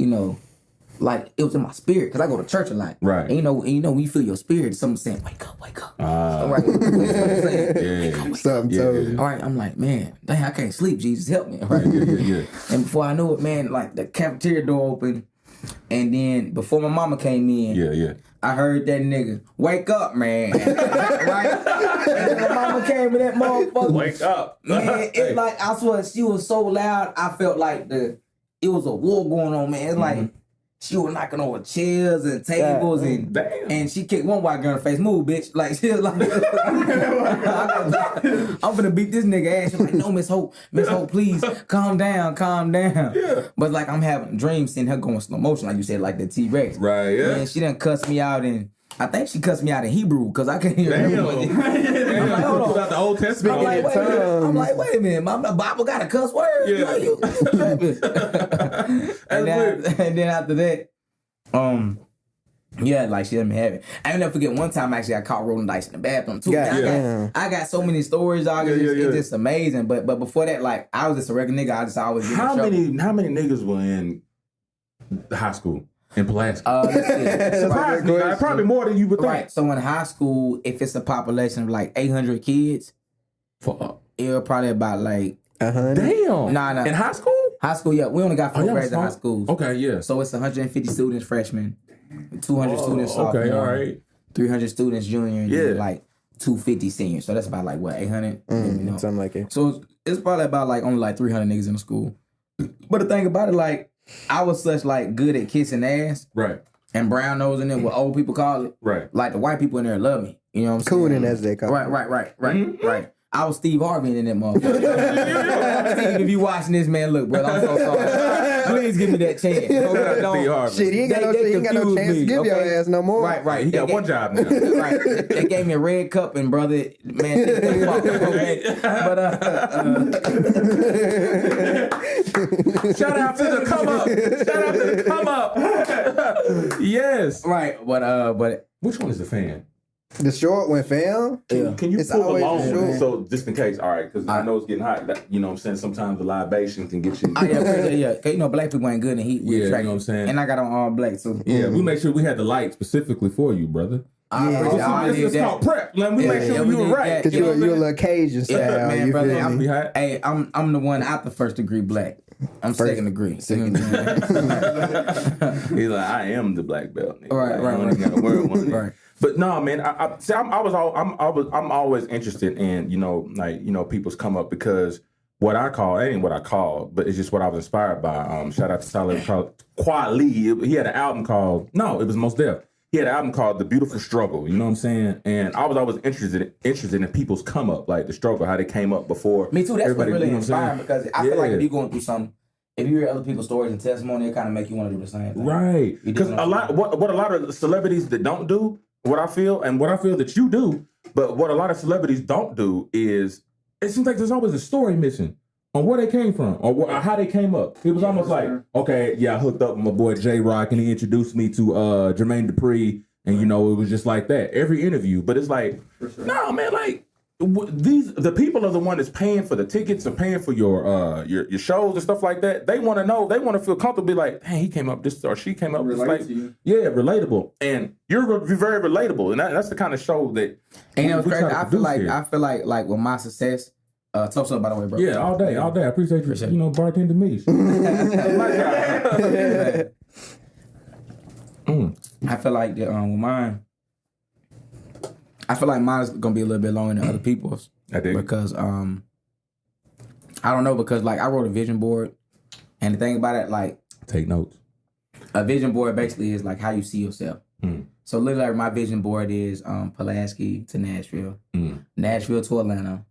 it was in my spirit, because I go to church a lot. Right. And you know when you feel your spirit, someone saying, wake up. All right. Something told you. All right, I'm like, man, dang, I can't sleep. Jesus, help me. All right. And before I knew it, man, like the cafeteria door opened, and then before my mama came in, I heard that nigga, wake up, man. Right? And then my mama came with that motherfucker. Wake up. Man, it's like, I swear, she was so loud, I felt like it was a war going on, man. It's like, she was knocking over chairs and tables, and she kicked one white girl in the face. Move, bitch. Like, she was like, I'm gonna beat this nigga ass. She's like, no, Miss Hope, please, calm down. Yeah. But like, I'm having dreams seeing her going slow motion, like you said, like the T-Rex. Right, yeah. And she done cuss me out in, I think she cussed me out in Hebrew, because I can't hear her. I'm like, hold on. About the Old Testament. I'm like, wait a minute, the Bible got a cuss word? Yeah. Like, you and then after that, like she let me have it. I never forget one time actually I caught rolling dice in the bathroom too. I got so many stories, it's just amazing. But before that, like, I was just a regular nigga. I just always how many niggas were in high school? In Pulaski. Surprised me. Probably more than you would think. Right. So in high school, if it's a population of like 800 kids, it was probably about like 100. Damn. Nah. In high school? High school, yeah. We only got 4 grades in high schools. Okay, yeah. So it's 150 students freshmen, 200 students sophomore, okay, all right. 300 students junior, and then like 250 seniors. So that's about like what, 800? Something like it. So it's probably about like only like 300 niggas in the school. But the thing about it, like, I was such like good at kissing ass, right, and brown nosing it, what old people call it, right. Like the white people in there love me. You know what I'm saying? Cooning as they call it. Right. I was Steve Harvey in that motherfucker. Steve, if you watching this, man, look, bro, I'm so sorry. Please give me that chance. Shit, he ain't got no chance to give your ass no more. Right. He got one job now. Right. They gave me a red cup, and brother, man, but shout out to the come up. Yes. Right. But which one is the fan? The short one, fam. Can you pull the long one? So just in case, all right, because I know it's getting hot. You know what I'm saying? Sometimes the libation can get you. Yeah. You know, black people ain't good in heat. Yeah, you know what I'm saying? And I got on all black, so. Yeah, we make sure we had the light specifically for you, brother. It's called prep. We make sure you were right. Because you're a little Cajun style. Yeah, man, brother. Hey, I'm the one out the first degree black. I'm second degree. He's like, I am the black belt. Nigga. Right. I don't even gotta wear one. Right. But no, man. I'm always interested in people's come up, because what I call, it ain't what I called, but it's just what I was inspired by. Shout out to Talib Kweli. He had an album called it was Mos Def. He had an album called The Beautiful Struggle. You know what I'm saying? And I was always interested in people's come up, like the struggle, how they came up before. Me too. That's what really inspired, because I feel like if you're going through something, if you hear other people's stories and testimony, it kind of make you want to do the same thing. Right. Because what a lot of celebrities that don't do, what I feel that you do, but what a lot of celebrities don't do is, it seems like there's always a story missing on where they came from or how they came up. It was almost like, okay, yeah, I hooked up with my boy J-Rock and he introduced me to Jermaine Dupri, and it was just like that every interview. But it's like, no, man, like the people are the one that's paying for the tickets or paying for your shows and stuff like that. They want to know, they want to feel comfortable, be like, hey, he came up this or she came up this, like, relatable, and you're very relatable, and that's the kind of show that. And it was crazy. I feel like with my success. Toast up, by the way, bro. Yeah, all day. I appreciate you. Bartending me. I feel like with mine. I feel like mine is gonna be a little bit longer than other people's. I think because I don't know, because like I wrote a vision board, and the thing about it, like, take notes. A vision board basically is like how you see yourself. So literally, my vision board is Pulaski to Nashville, Nashville to Atlanta,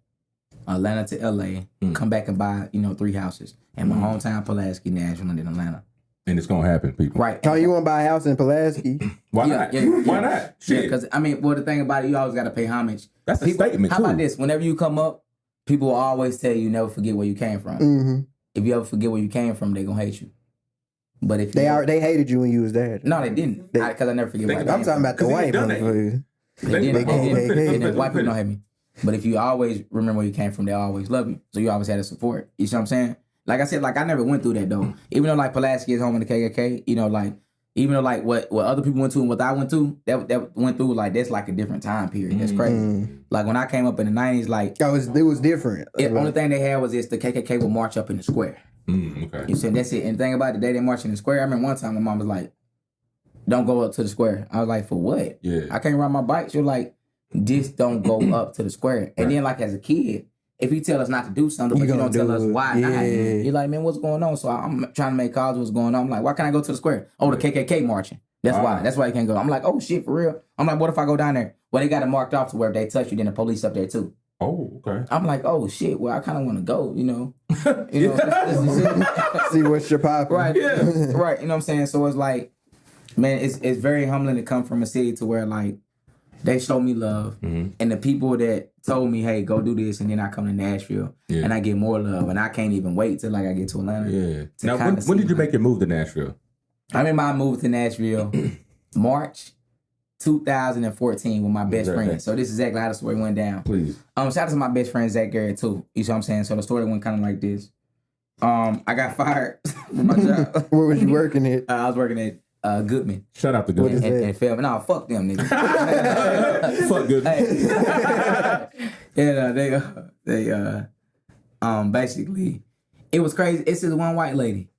Atlanta to LA. Come back and buy 3 houses in my hometown, Pulaski, Nashville, and then Atlanta. And it's gonna happen, people. Right. Oh, you want to buy a house in Pulaski? Why not? Why not? Yeah, because the thing about it, you always got to pay homage. That's a statement. How about this? Whenever you come up, people will always tell you never forget where you came from. If you ever forget where you came from, they gonna hate you. But if they hated you when you was there. No, they didn't. Because I never forget where I came I'm talking about the white motherfuckers. They didn't. White people don't hate me. But if you always remember where you came from, they always love you. So you always had the support. You see what I'm saying? Like I said, I never went through that though. Even though Pulaski is home of the KKK, even though what other people went to and what I went to, that went through that's a different time period. That's crazy. Like when I came up in the 90s, it was different. The only thing they had was the KKK would march up in the square. Okay. You see, that's it. And the thing about the day they march in the square, I remember one time my mom was like, "Don't go up to the square." I was like, "For what?" Yeah. I can't ride my bike. She was like, "Just don't go up to the square." And then as a kid, if you tell us not to do something, but you don't tell us why not, you're like, "Man, what's going on?" So I'm trying to make calls. What's going on? I'm like, "Why can't I go to the square?" Oh, the KKK marching. That's why. That's why you can't go. I'm like, "Oh shit, for real." I'm like, "What if I go down there?" Well, they got it marked off to where if they touch you, then the police up there too. Oh, okay. I'm like, "Oh shit." Well, I kind of want to go. See what's your pop. Right. Yeah. Right. You know what I'm saying? So it's like, man, it's very humbling to come from a city to where they show me love, and the people that told me, "Hey, go do this," and then I come to Nashville and I get more love, and I can't even wait till I get to Atlanta. Yeah. Now, when did you make your move to Nashville? I remember I moved to Nashville March 2014 with my best friend. So this is exactly how the story went down. Please. Shout out to my best friend Zach Garrett too. You see what I'm saying? So the story went kind of like this. I got fired from my job. Where was you working at? I was working at Goodman. Shout out to Goodman. And film. No, fuck them niggas. Fuck Goodman. They basically, it was crazy. It's this one white lady.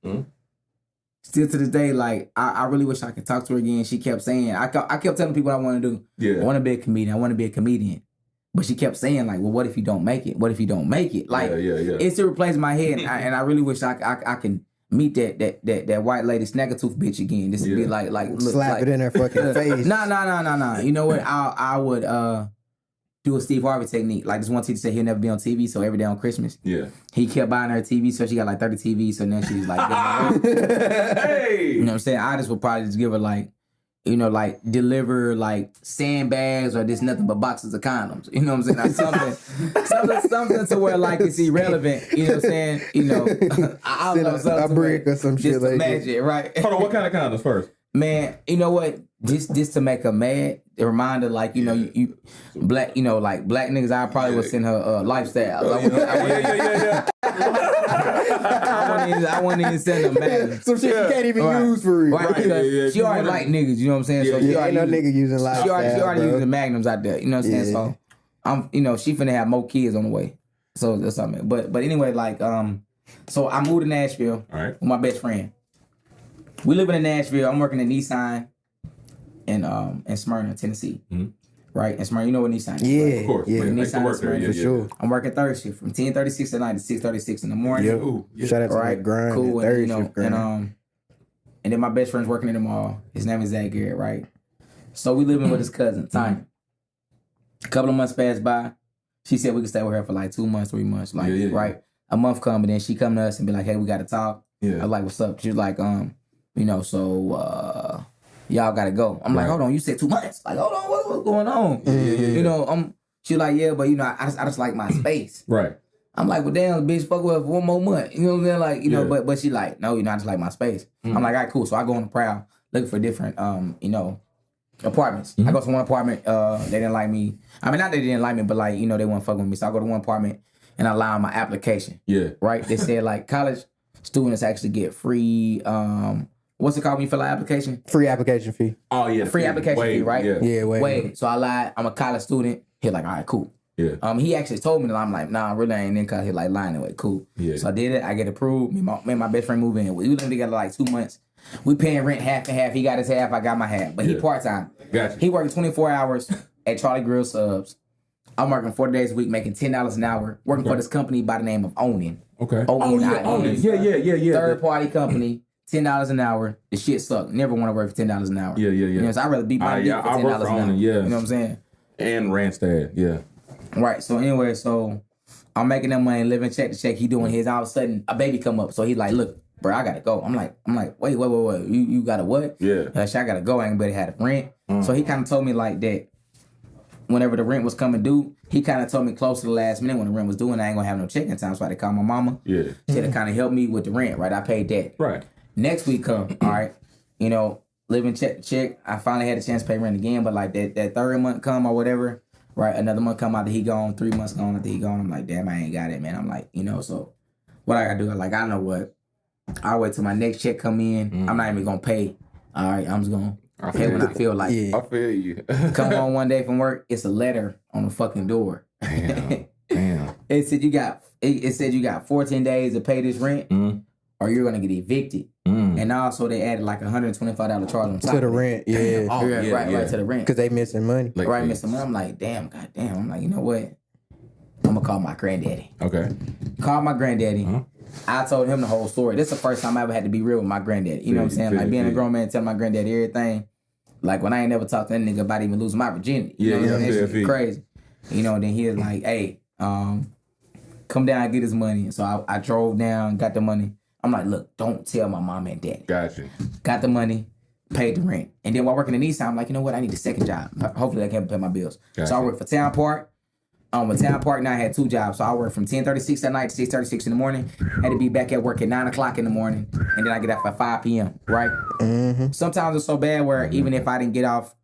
Still to this day, I really wish I could talk to her again. She kept saying, I kept telling people what I want to do. Yeah. I want to be a comedian. I want to be a comedian. But she kept saying, well, what if you don't make it? What if you don't make it? It still replays my head. And I really wish I can meet that white lady snaggletooth bitch again. This would be look, slap it in her fucking face. No. You know what? I would do a Steve Harvey technique. This one teacher said he'll never be on TV, so every day on Christmas, he kept buying her TV, so she got 30 TVs. So then she's hey, you know what I'm saying? I just would probably just give her deliver sandbags or just nothing but boxes of condoms. You know what I'm saying? Something to where it's irrelevant. You know what I'm saying? I don't know, a brick or some shit like that. Magic, right? Hold on, what kind of condoms first? Man, you know what? Just to make her mad, a reminder, you black, black niggas, I probably would send her lifestyle. I wouldn't even send her magnums. Some shit you can't even use for real. Right, she already like niggas, you know what I'm saying? So she ain't no nigga using lifestyle. She already using the magnums out there, you know what I'm saying? So I'm, she finna have more kids on the way. So that's something. But anyway, so I moved to Nashville with my best friend. We living in Nashville. I'm working at Nissan in Smyrna, Tennessee. Right? In Smyrna, you know what Nissan is, yeah, right? Of course. Yeah. Nissan for sure. I'm working third shift from 10:36 at night to 6:36 in the morning. Shout out to that grind. Cool. Third shift grind. And then my best friend's working in the mall. His name is Zach Garrett, right? So we living with his cousin, Tiny. A couple of months passed by. She said we could stay with her for 2 months, 3 months. Right? A month come, and then she come to us and be like, "Hey, we got to talk." I was like, "What's up?" She was like, so y'all gotta go. I'm like, hold on, you said 2 months. Hold on, what's going on? She like, yeah, but I just like my space. Right. I'm like, well, damn, bitch, fuck with her for 1 more month. You know what I'm saying? But she like, no, I just like my space. I'm like, all right, cool. So I go on the prowl looking for different, apartments. I go to one apartment. They didn't like me. I mean, not they didn't like me, but they weren't fucking with me. So I go to one apartment and I lie on my application. Yeah. Right. They said college students actually get free. What's it called when you fill out an application? Free application fee. Oh yeah. Free application fee, right? Yeah. Wait. So I lied. I'm a college student. He like, all right, cool. Yeah. He actually told me that. I'm like, nah, really ain't in college. He like lying anyway, cool. Yeah. So I did it. I get approved. Me and my best friend move in. We lived together 2 months. We paying rent half and half. He got his half. I got my half. But he part time. Gotcha. He working 24 hours at Charlie Grill Subs. I'm working 4 days a week, making $10 an hour. Working for this company by the name of Owning. Okay. Owning. Yeah. Third party company. $10 an hour. The shit sucked. Never want to work for $10 an hour. Yeah. You know, so I'd rather beat my dick for $10 an hour. Yeah. You know what I'm saying? And Randstad, yeah. Right. So anyway, I'm making that money, living check to check. He doing his. All of a sudden, a baby come up. So he's like, look, bro, I gotta go. I'm like, wait. You gotta what? Yeah. I gotta go. I ain't better had a rent. So he kind of told me like that. Whenever the rent was coming due, he kind of told me close to the last minute when the rent was due, and I ain't gonna have no check in time. So I had to call my mama. Yeah. She had to kind of help me with the rent. Right. I paid that. Right. Next week come. All right. You know, living check to check. I finally had a chance to pay rent again, but like that third month come or whatever. Right, another month come out that he gone, 3 months gone after he gone. I'm like, damn, I ain't got it, man. I'm like, you know, so what I gotta do? Like, I know what. I'll wait till my next check come in. I'm not even gonna pay. All right, I'm just gonna pay when I feel like it. I feel you. Come home one day from work, it's a letter on the fucking door. Damn. It said you got 14 days to pay this rent, or you're gonna get evicted. And also they added like $125 charge on top to the rent. Yeah. Right to the rent. Because they missing money. Like, missing money. I'm like, goddamn. I'm like, you know what? I'm gonna call my granddaddy. Okay. Call my granddaddy. I told him the whole story. This is the first time I ever had to be real with my granddaddy. You know what I'm saying? Like being a grown man telling my granddaddy everything. Like when I ain't never talked to that nigga about even losing my virginity. You know what I'm saying? That shit crazy. You know, and then he was like, hey, come down and get his money. So I drove down, got the money. I'm like, look, don't tell my mom and daddy. Gotcha. Got the money, paid the rent. And then while working in Eastside, I'm like, you know what? I need a second job. Hopefully I can pay my bills. Gotcha. So I worked for Town Park. With Town Park, now I had 2 jobs. So I worked from 10:36 at night to 6:36 in the morning. Had to be back at work at 9 o'clock in the morning. And then I get off at 5 p.m., right? Sometimes it's so bad where even if I didn't get off,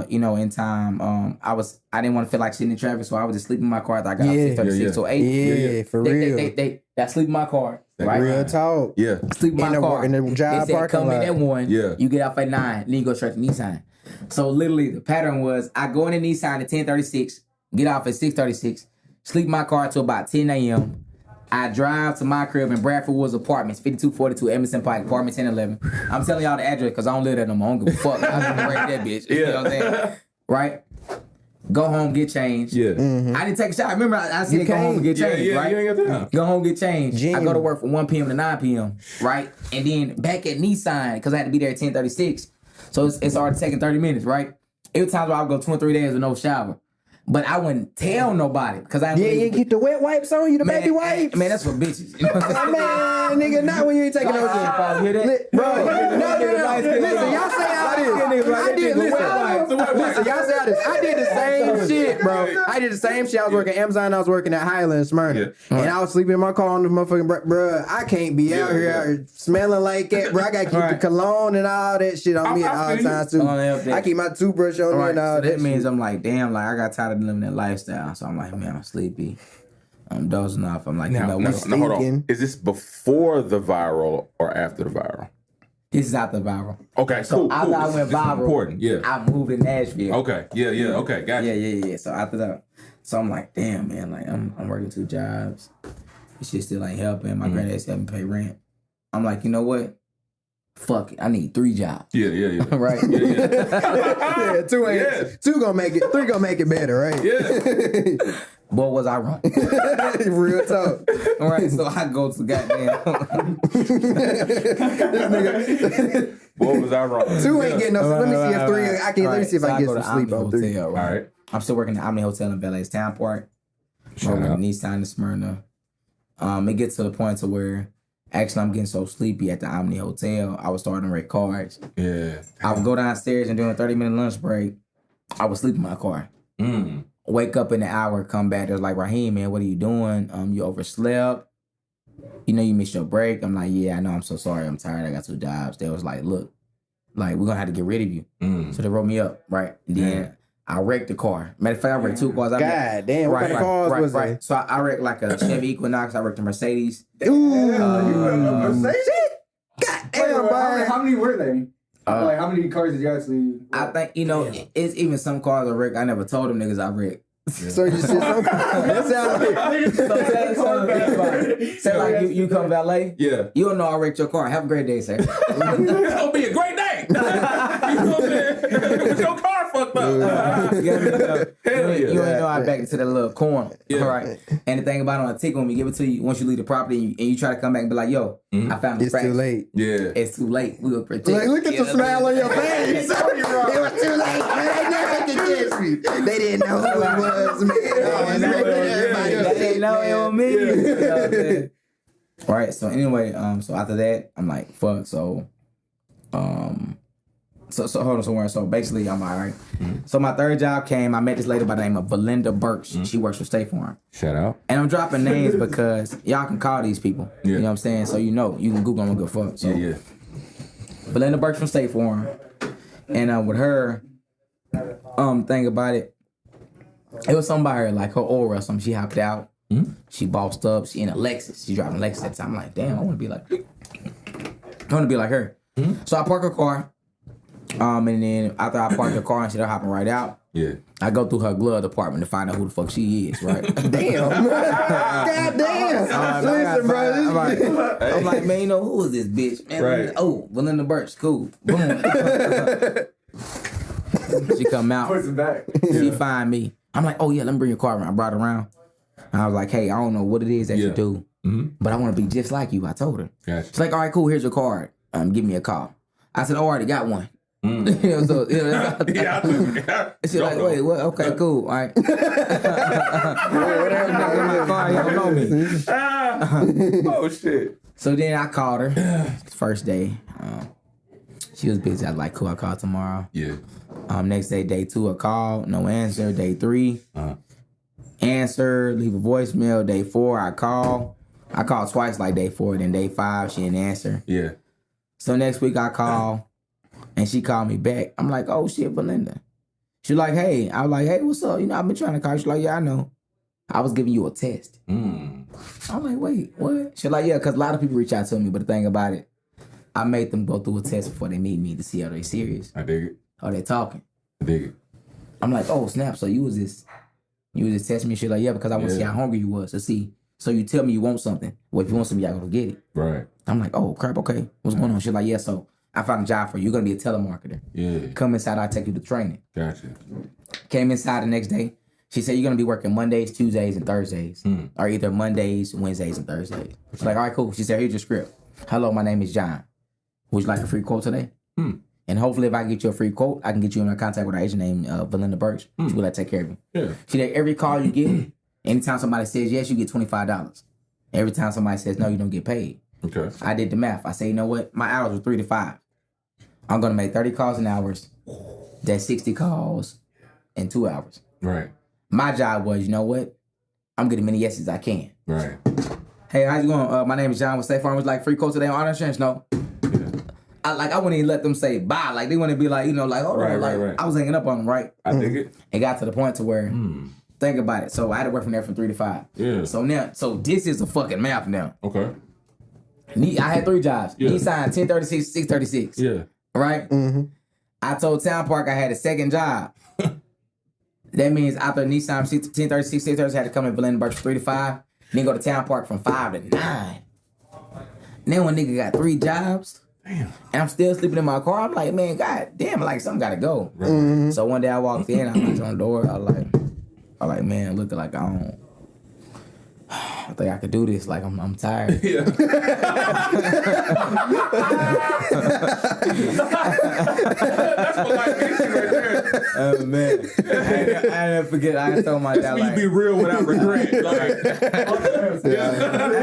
in time, I didn't want to feel like sitting in traffic, so I would just sleep in my car. I got off 6:36 to 8. Yeah, for real. They sleep in my car. Right? Real talk. Yeah. Sleep in my car. In the job they said, parking come lot. in at 1. Yeah. You get off at 9. Then you go straight to Nissan. So literally the pattern was I go in Nissan at 10:36, get off at 6:36, sleep in my car till about 10 a.m. I drive to my crib in Bradford Woods Apartments, 5242 Emerson Pike, apartment 1011. I'm telling y'all the address because I don't live there no more. I don't give a fuck. I'm gonna break that bitch. You know what I'm saying? Right? Go home, get changed. Yeah. I didn't take a shower. Remember, I said go home and get changed, right? You ain't got time. Go home, get changed. Gym. I go to work from 1 p.m. to 9 p.m., right? And then back at Nissan, because I had to be there at 10:36. So it's already taking 30 minutes, right? It was times where I would go 2 and 3 days with no shower. But I wouldn't tell nobody because I you keep the wet wipes on you, the baby wipes. Man, that's for bitches. You know what I'm saying? Man, nigga, not when you ain't taking those. Hear that? Bro, no. Listen, y'all say I did. Listen, y'all say I did. I did the same shit, bro. I did the same shit. I was working at Amazon. I was working at Highland, Smyrna, and I was sleeping in my car on the motherfucking. Bro, I can't be out here smelling like that, bro. I gotta keep the cologne and all that shit on me at all times too. I keep my toothbrush on me and all that. That means I'm like, damn, like I got tired of living that lifestyle. So I'm like, man, I'm sleepy. I'm dozing off. I'm like, now, hold on. Is this before the viral or after the viral? This is after viral. Okay, so cool. After I went viral, important. Yeah. I moved to Nashville. Okay. Yeah. Okay. Gotcha. Yeah. So after that, so I'm like, damn, man, like I'm working 2 jobs. This shit still ain't helping. My granddad's helping pay rent. I'm like, you know what? Fuck it. I need 3 jobs. Yeah. Right? Yeah. 2 gonna make it. 3 gonna make it better, right? Yeah. Boy, was I wrong. Real talk. All right, so I go to goddamn. This nigga. Boy, was I wrong. 2 ain't getting no. Let me see if 3. I can. Let me see if I can get some sleep on 3. Hotel, right? All right. I'm still working at the Omni Hotel in Valet's Town Park. Working in Eastside and Smyrna. It gets to the point to where actually I'm getting so sleepy at the Omni Hotel. I was starting to rate cards. Yeah. I would go downstairs and during a 30-minute lunch break, I would sleep in my car. Wake up in an hour, come back. They're like, Raheem, man, what are you doing? You overslept. You know you missed your break. I'm like, yeah, I know. I'm so sorry. I'm tired. I got 2 jobs. They was like, look, like we're gonna have to get rid of you. So they wrote me up, right? And then I wrecked the car. Matter of fact, I wrecked 2 cars. God damn, what kind of cars was that? So I wrecked like a Chevy Equinox. I wrecked a Mercedes. Mercedes? God damn, bro. How many were they? Like, how many cars did you actually? I think, it's even some cars I wrecked. I never told them niggas I wrecked. So you said that sound like you come valet. Yeah. You don't know I wrecked your car. Have a great day, sir. It's gonna be a great day. You know what I'm saying? Your car fucked You ain't know I back into that little corner. All right. And the thing about it on a ticket, when we give it to you, once you leave the property and you try to come back and be like, yo, I found the scratch. It's too late. Yeah. It's too late. We will protect. Like, look at the smile on your face. It was too late, man. They never could catch me. They didn't know who it was, man. They didn't know it was me. You know what I'm saying? Right. So anyway, so after that, I'm like, fuck. So hold on somewhere. So basically, I'm all right. So my third job came. I met this lady by the name of Belinda Burks. She works for State Farm. Shout out. And I'm dropping names because y'all can call these people. You know what I'm saying? So you can Google them and go fuck. So Belinda Burks from State Farm. And with her, thing about it, it was something about her, like her aura or something. She hopped out. She bossed up. She in a Lexus. She driving a Lexus at the time. I'm like, damn, I want to be like her. So I park her car. And then after I park the car and she's hopping right out, I go through her glove department to find out who the fuck she is, right? Damn. God damn. Listen, bro. I'm like, man, who is this bitch? Man, right. Oh, Belinda Burks, cool. Boom. She come out. Puts it back. She find me. I'm like, oh yeah, let me bring your car around. I brought her around. And I was like, hey, I don't know what it is that you do, but I want to be just like you. I told her. Gotcha. She's like, all right, cool, here's your card. Give me a call. I said, oh, I already got one. She's like, wait, what? Okay, cool. All right. Whatever. In my car, you don't know me. Oh shit. So then I called her. First day. She was busy. I was like, cool, I'll call tomorrow. Yeah. Next day, day 2, a call, no answer. Day 3, answer, leave a voicemail. Day 4, I call. I called twice, like day 4. Then day 5, she didn't answer. Yeah. So next week I call, and she called me back. I'm like, oh shit, Belinda. She like, hey. I was like, hey, what's up? I've been trying to call you. She like, yeah, I know. I was giving you a test. I'm like, wait, what? She like, yeah, because a lot of people reach out to me, but the thing about it, I made them go through a test before they meet me to see are they serious. I dig it. Are they talking? I dig it. I'm like, oh snap! So you was just testing me. She like, yeah, because I want to see how hungry you was to see. So you tell me you want something. Well, if you want something, y'all gonna get it. Right. I'm like, oh crap, okay, what's going on? She's like, yeah, so I found a job for you. You're gonna be a telemarketer. Yeah. Come inside, I'll take you to training. Gotcha. Came inside the next day. She said you're gonna be working Mondays, Tuesdays, and Thursdays, or either Mondays, Wednesdays, and Thursdays. She's like, all right, cool. She said, here's your script. Hello, my name is John. Would you like a free quote today? And hopefully, if I get you a free quote, I can get you in contact with our agent named Belinda Burks. She will like take care of you. Yeah. She said every call you get, anytime somebody says yes, you get $25. Every time somebody says no, you don't get paid. Okay. I did the math. I say, you know what? My hours were 3 to 5. I'm gonna make 30 calls an hour. That's 60 calls in 2 hours. Right. My job was, you know what? I'm getting many yeses I can. Right. Hey, how's you going? My name is John with State Farm. Was like free quote today on auto insurance? No. I wouldn't even let them say bye. Like they wouldn't be like, like, hold on, like I was hanging up on them, right? I dig it. It got to the point to where think about it. So I had to work from there from 3 to 5. Yeah. So this is a fucking math now. Okay. I had 3 jobs. He signed 1036, 636. Yeah. Right? I told Town Park I had a second job. That means after Nissan 1036, 636 had to come in Belinda Burks from 3 to 5. Then go to Town Park from 5 to 9. Then when nigga got 3 jobs, damn, and I'm still sleeping in my car, I'm like, man, god damn, like something gotta go. Right. So one day I walked in, I knocked on the door, I was like, man, looking like I think I could do this. Like I'm tired. Yeah. That's what like me right there. Oh man, I never forget. I told my dad like, be real without regret. I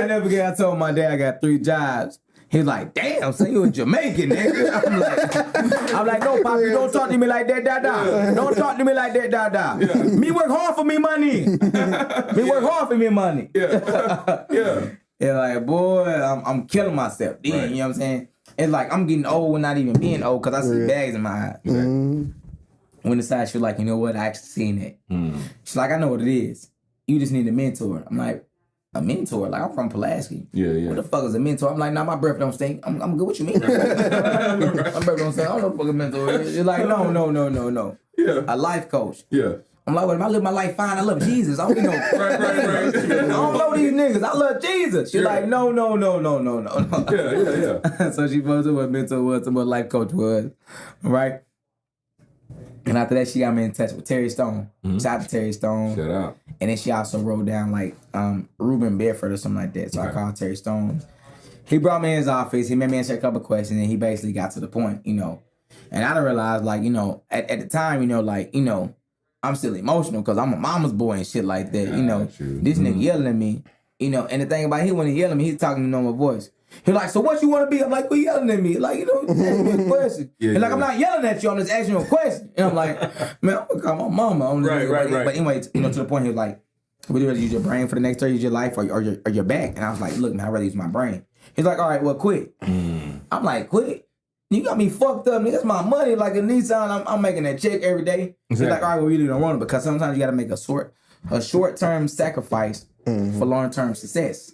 never forget. I told my dad I got 3 jobs. He's like, damn, so you a Jamaican, nigga. I'm like, no, Poppy, don't talk to me like that, da-da. Don't talk to me like that, da-da. Yeah. Me work hard for me money. Me work hard for me money. Yeah. Yeah, like, boy, I'm killing myself. Then, right. You know what I'm saying? It's like, I'm getting old and not even being old because I see bags in my eyes. When the side, she's like, you know what? I actually seen it. She's like, I know what it is. You just need a mentor. I'm like, a mentor? Like, I'm from Pulaski. Yeah. What the fuck is a mentor? I'm like, nah, my breath don't stink. I'm good. What you mean? My breath don't stink. I don't know what the fuck a mentor is. You're like, no. Yeah. A life coach. Yeah. I'm like, well, if I live my life fine, I love Jesus. I don't need no. Right. I don't know these niggas. I love Jesus. She's like, no. Yeah. So she posted what mentor was and what life coach was. Right? And after that, she got me in touch with Terry Stone. Shout out to Terry Stone. Shout out. And then she also wrote down like Ruben Bedford or something like that. So I called Terry Stone. He brought me in his office. He made me answer a couple questions, and he basically got to the point, you know. And I done realized, like, you know, at the time, you know, like, you know, I'm still emotional because I'm a mama's boy and shit like that. You know, this nigga yelling at me, you know. And the thing about it, he wasn't yelling at me, he's talking in normal voice. He like, so what you want to be? I'm like, who yelling at me? Like, you know, ask me a question. Like, I'm not yelling at you, I'm just asking you a question. And I'm like, man, I'm gonna call my mama. Right. But anyway, you know, to the point, he was like, would you rather use your brain for the next 30 years of your life or your back? And I was like, look, man, I'd rather use my brain. He's like, all right, well, quit. I'm like, quit? You got me fucked up, nigga. That's my money. Like a Nissan, I'm making that check every day. Exactly. He's like, all right, well, we really don't want it because sometimes you got to make a short-term sacrifice for long-term success.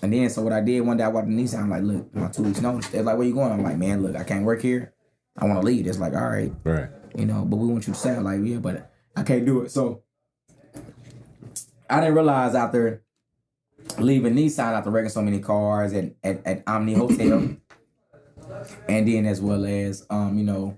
And then, so what I did one day, I walked in Nissan. I'm like, look, my 2 weeks notice. They're like, where you going? I'm like, man, look, I can't work here. I want to leave. It's like, all right. Right. You know, but we want you to say, like, yeah, but I can't do it. So I didn't realize after leaving Nissan, after wrecking so many cars at Omni Hotel, and then as well as, you know,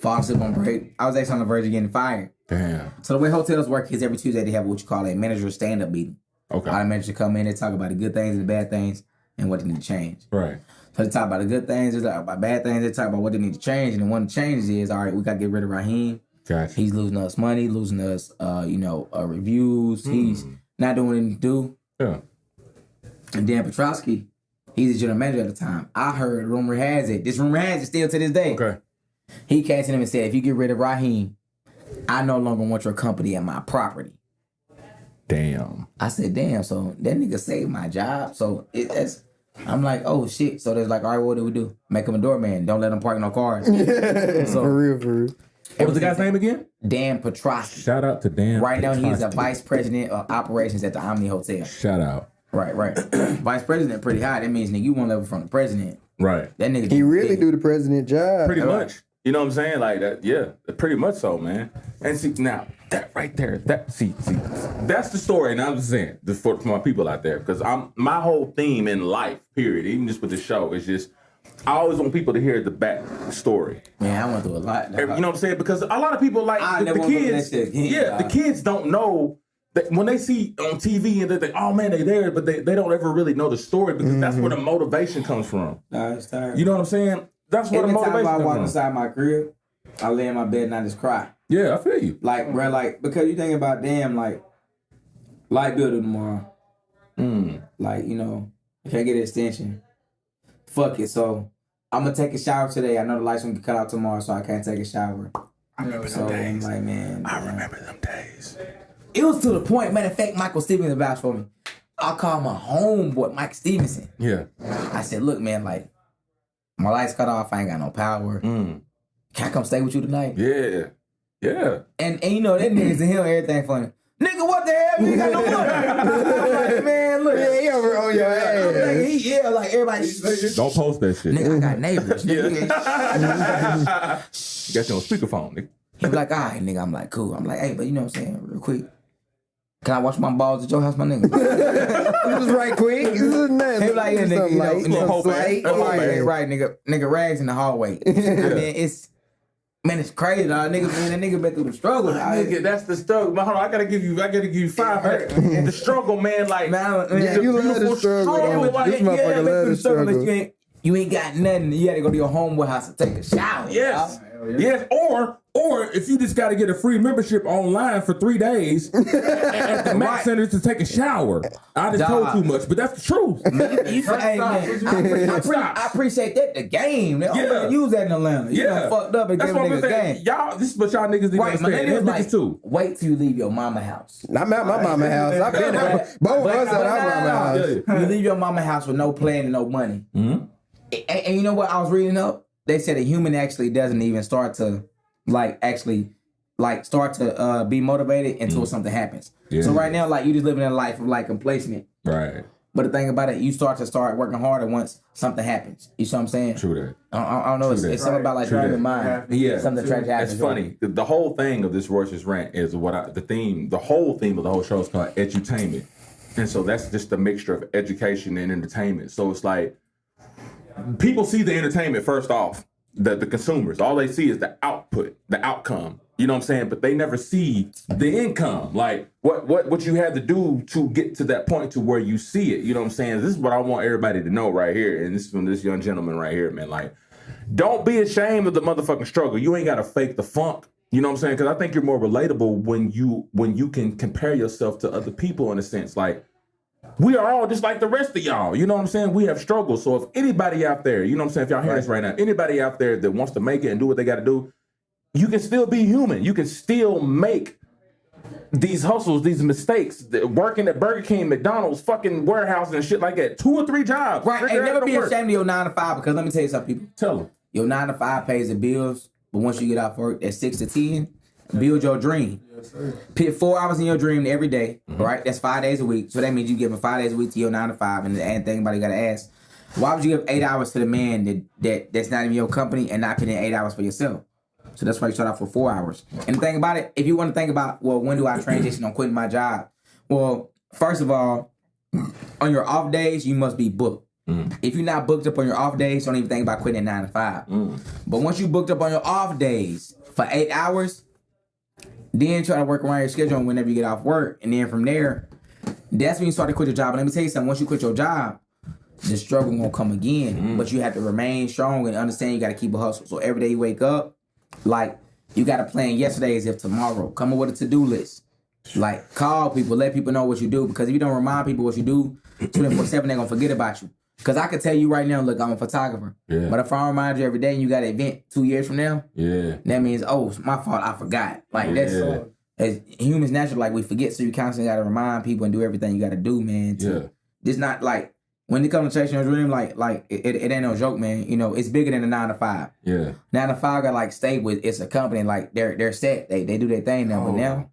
fall asleep on break, I was actually on the verge of getting fired. Damn. So the way hotels work is every Tuesday they have what you call a manager stand-up meeting. Okay. All the managers come in, they talk about the good things and the bad things and what they need to change. Right. So they talk about the good things, they talk about bad things, they talk about what they need to change. And then one of the changes is, all right, we got to get rid of Raheem. Gotcha. He's losing us money, losing us, you know, reviews. He's not doing anything to do. Yeah. And Dan Petrosky, he's the general manager at the time. I heard, rumor has it, this rumor has it still to this day. Okay. He came to him and said, if you get rid of Raheem, I no longer want your company and my property. Damn. I said, damn, so that nigga saved my job. So I'm like, oh shit. So there's like, all right, what do we do? Make him a doorman. Don't let him park no cars. So, for real. What was the guy's name again? Dan Petrosky. Shout out to Dan Right Petrosky. Now he's a vice president of operations at the Omni Hotel. Shout out. Right. Vice president pretty high. That means nigga, you one level from the president. Right. That nigga. He really do the president job. Pretty much. You know what I'm saying? Like that, yeah, pretty much so, man. And see, now, that right there, that's the story, and I'm just saying, for my people out there, because my whole theme in life, period, even just with the show, is just, I always want people to hear the back story. Man, I went through a lot. You know what I'm saying? Because a lot of people, like, the kids, the kids don't know, that when they see on TV and they think, oh man, they there, but they don't ever really know the story, because that's where the motivation comes from. Nah, it's tired. You know what I'm saying? That's what the motivation I walk inside my crib, I lay in my bed and I just cry. Yeah, I feel you. Like, bro, like, because you think about, damn, like, light bill tomorrow. Like, you know, I can't get an extension. Fuck it. So, I'm going to take a shower today. I know the lights going to get cut out tomorrow, so I can't take a shower. I remember them days. I'm like, man. I remember them days. It was to the point, matter of fact, Michael Stevenson vouched for me. I called my homeboy, Mike Stevenson. Yeah. I said, look, man, like, my lights cut off. I ain't got no power. Can I come stay with you tonight? Yeah. And you know, that niggas in him, everything funny. Nigga, what the hell? You ain't got no money. Like, man, look. Yeah, he over on your ass. Like everybody. Don't post that shit. Nigga, I got neighbors. Nigga. You got you on speakerphone, nigga. He be like, all right, nigga. I'm like, cool. I'm like, hey, but you know what I'm saying? Real quick. Can I wash my balls at your house, my nigga? This is right quick. This is nothing. He be like, yeah, nigga, you know, right, nigga, rags in the hallway. I mean, it's crazy, dog. Nigga, man, that nigga been through the struggle. Nigga, that's the struggle. Hold on, I gotta give you 500. The struggle, man, like, you love the struggle. This motherfucker love the struggle. You ain't got nothing. You had to go to your homeboy house to take a shower. Yes. Yes, or if you just got to get a free membership online for 3 days at the Mac Center to take a shower. I just told too much, but that's the truth. I appreciate that. The game. They only use that in Atlanta. You done fucked up and gave a nigga a game. Y'all, this is what y'all niggas need to understand. Like, too. Wait till you leave your mama house. I'm at my mama house. I've been there. Both of us at our mama house. You leave your mama house with no plan and no money. And you know what I was reading up? They said a human actually doesn't even start to be motivated until something happens. Yeah. So right now, like, you just living a life of like complacent. Right. But the thing about it, you start working harder once something happens. You see what I'm saying? True that. I don't know. It's something about like the human mind. Yeah. Something tragic happens. It's funny. The whole thing of this Royce's Rant is the whole theme of the whole show is called edutainment. And so that's just a mixture of education and entertainment. So it's like, people see the entertainment first off, the consumers. All they see is the output, the outcome. You know what I'm saying? But they never see the income. Like what you had to do to get to that point to where you see it. You know what I'm saying? This is what I want everybody to know right here. And this is from this young gentleman right here, man. Like, don't be ashamed of the motherfucking struggle. You ain't got to fake the funk. You know what I'm saying? Because I think you're more relatable when you can compare yourself to other people in a sense. Like, we are all just like the rest of y'all. You know what I'm saying? We have struggles. So if anybody out there, you know what I'm saying? If y'all hear this right now, anybody out there that wants to make it and do what they got to do, you can still be human. You can still make these hustles, these mistakes, working at Burger King, McDonald's, fucking warehouses and shit like that. 2 or 3 jobs. Right. And never be ashamed of your 9 to 5, because let me tell you something, people. Tell them. Your 9 to 5 pays the bills, but once you get off work at 6 to 10, build your dream. Yes, sir. Put 4 hours in your dream every day, right? That's 5 days a week. So that means you give 5 days a week to your 9 to 5. And the thing about it, you got to ask, why would you give 8 hours to the man that's not in your company and not put in 8 hours for yourself? So that's why you start off with 4 hours. And the thing about it, if you want to think about, well, when do I transition on quitting my job? Well, first of all, on your off days, you must be booked. If you're not booked up on your off days, don't even think about quitting at 9 to 5. But once you booked up on your off days for 8 hours, then try to work around your schedule whenever you get off work. And then from there, that's when you start to quit your job. And let me tell you something, once you quit your job, the struggle won't come again. But you have to remain strong and understand you got to keep a hustle. So every day you wake up, like, you got to plan yesterday as if tomorrow. Come up with a to-do list. Like, call people, let people know what you do. Because if you don't remind people what you do, 24/7, they're going to forget about you. Because I can tell you right now, look, I'm a photographer. Yeah. But if I remind you every day and you got an event 2 years from now, that means, oh, it's my fault, I forgot. Like, that's as humans natural, like, we forget, so you constantly got to remind people and do everything you got to do, man. It's not like, when it comes to chasing your dream, like it ain't no joke, man. You know, it's bigger than a 9 to 5. Yeah. 9 to 5 got like stable. It's a company, like they're set. They do their thing now. But now,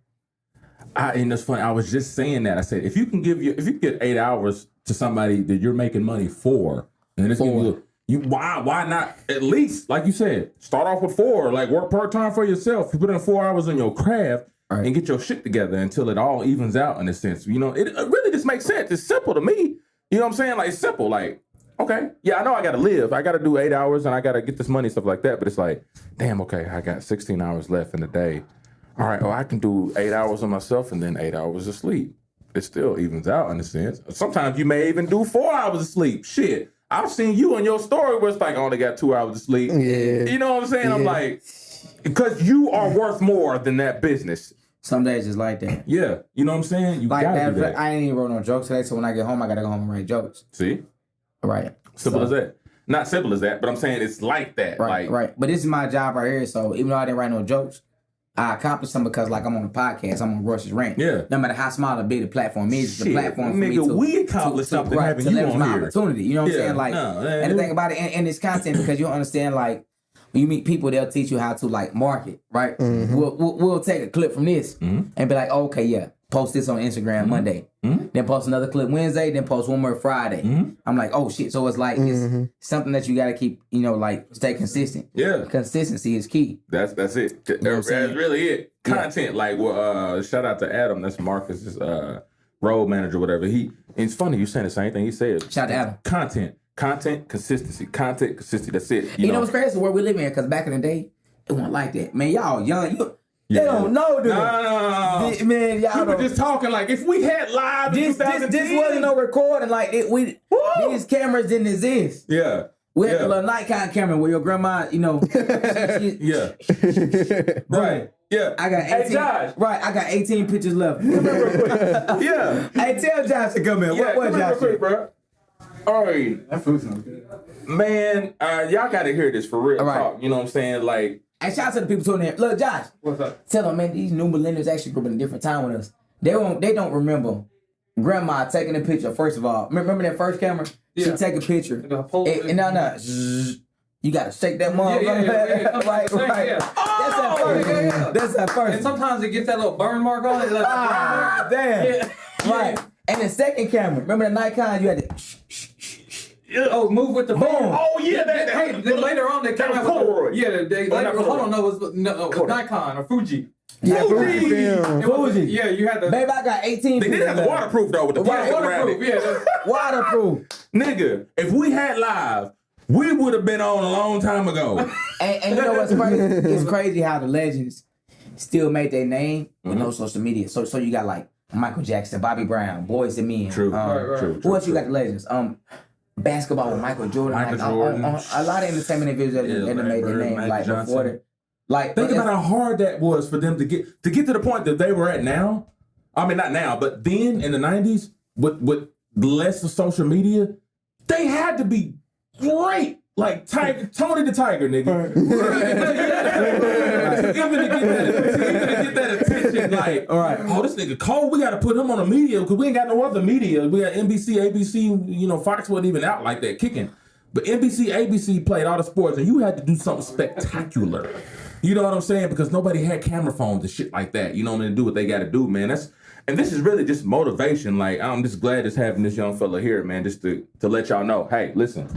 and it's funny. I was just saying that. I said if you get 8 hours to somebody that you're making money for, and it's why not at least, like you said, start off with 4. Like, work part time for yourself. You put in 4 hours on your craft and get your shit together until it all evens out in a sense. You know, it really just makes sense. It's simple to me. You know what I'm saying? Like, it's simple. Like, okay, yeah, I know I got to live. I got to do 8 hours and I got to get this money, stuff like that. But it's like, damn, okay, I got 16 hours left in the day. All right, I can do 8 hours on myself and then 8 hours of sleep. It still evens out in a sense. Sometimes you may even do 4 hours of sleep. Shit, I've seen you in your story where it's like, I only got 2 hours of sleep. Yeah. You know what I'm saying? Yeah. I'm like, because you are worth more than that business. Some days it's like that. Yeah. You know what I'm saying? You like gotta do that. I ain't even wrote no jokes today, so when I get home, I gotta go home and write jokes. See? Right. Simple as that. Not simple as that, but I'm saying it's like that. Right, right. But this is my job right here, so even though I didn't write no jokes, I accomplished something because, like, I'm on a podcast. I'm on Royce's Rant. Yeah. No matter how small or big the platform is, it's the platform for me to... we accomplished something having you on my here. Opportunity. You know what I'm saying? Like, and the thing about it, and it's content because you'll understand, like, when you meet people, they'll teach you how to, like, market, right? We'll take a clip from this and be like, oh, okay, yeah, post this on Instagram Monday. Then post another clip Wednesday, then post one more Friday. I'm like, oh, shit. So it's like, it's something that you got to keep, you know, like, stay consistent. Yeah. Consistency is key. That's it. That's really it. Content, like, well, shout out to Adam. That's Marcus's road manager, whatever. It's funny, you saying the same thing he said. Shout out to Adam. Content, consistency. Content, consistency. That's it. You know what's crazy? Where we live in, because back in the day, it wasn't like that. Man, y'all young. They don't know, dude. No. Man, y'all were just talking like, if we had live in 2010. This wasn't no recording. Like, these cameras didn't exist. Yeah. We had a little Nikon camera where your grandma, you know. Yeah. Right. Yeah. I got 18. Hey, Josh. Right. I got 18 pictures left. Come here real quick. Yeah. Hey, tell Josh to come in. Yeah, what Josh? Real quick, bro. All right. That food sounds good. Man, y'all got to hear this for real talk. You know what I'm saying? Like. Hey, shout out to the people tuning in. Look, Josh. What's up? Tell them, man, these new millennials actually grew up in a different time with us. They don't remember grandma taking a picture, first of all. Remember that first camera? Yeah. She'd take a picture. No. You got to shake that motherfucker. Yeah. Right. Yeah. Oh, that's that first. And sometimes it gets that little burn mark on it. Like, damn. Yeah. Right. And the second camera, remember the Nikon? You had to... Oh, move with the boom. Oh, yeah. Then later on, they came out with Polaroid. It was Nikon or Fuji. Yeah, Fuji. Yeah, you had the... Baby, I got 18. They did have the waterproof, though, with the plastic around it. Waterproof. Nigga, if we had live, we would have been on a long time ago. And you know what's crazy? It's crazy how the legends still made their name with no social media. So you got like Michael Jackson, Bobby Brown, Boys and Men. True. Who else you got the legends? Basketball with Michael Jordan. Jordan. A lot of entertainment individuals that made their name Michael like Johnson. before that. Like Think about how hard that was for them to get to the point that they were at now. I mean, not now, but then in the 90s, with less of social media, they had to be great. Like Tony the Tiger, nigga. Even to get that attention, like, all right, oh, this nigga cold, we got to put him on the media because we ain't got no other media. We got NBC, ABC, Fox wasn't even out like that kicking. But NBC, ABC played all the sports, and you had to do something spectacular. You know what I'm saying? Because nobody had camera phones and shit like that. You know what I mean? Do what they got to do, man. And this is really just motivation. Like, I'm just glad just having this young fella here, man, just to let y'all know, hey, listen,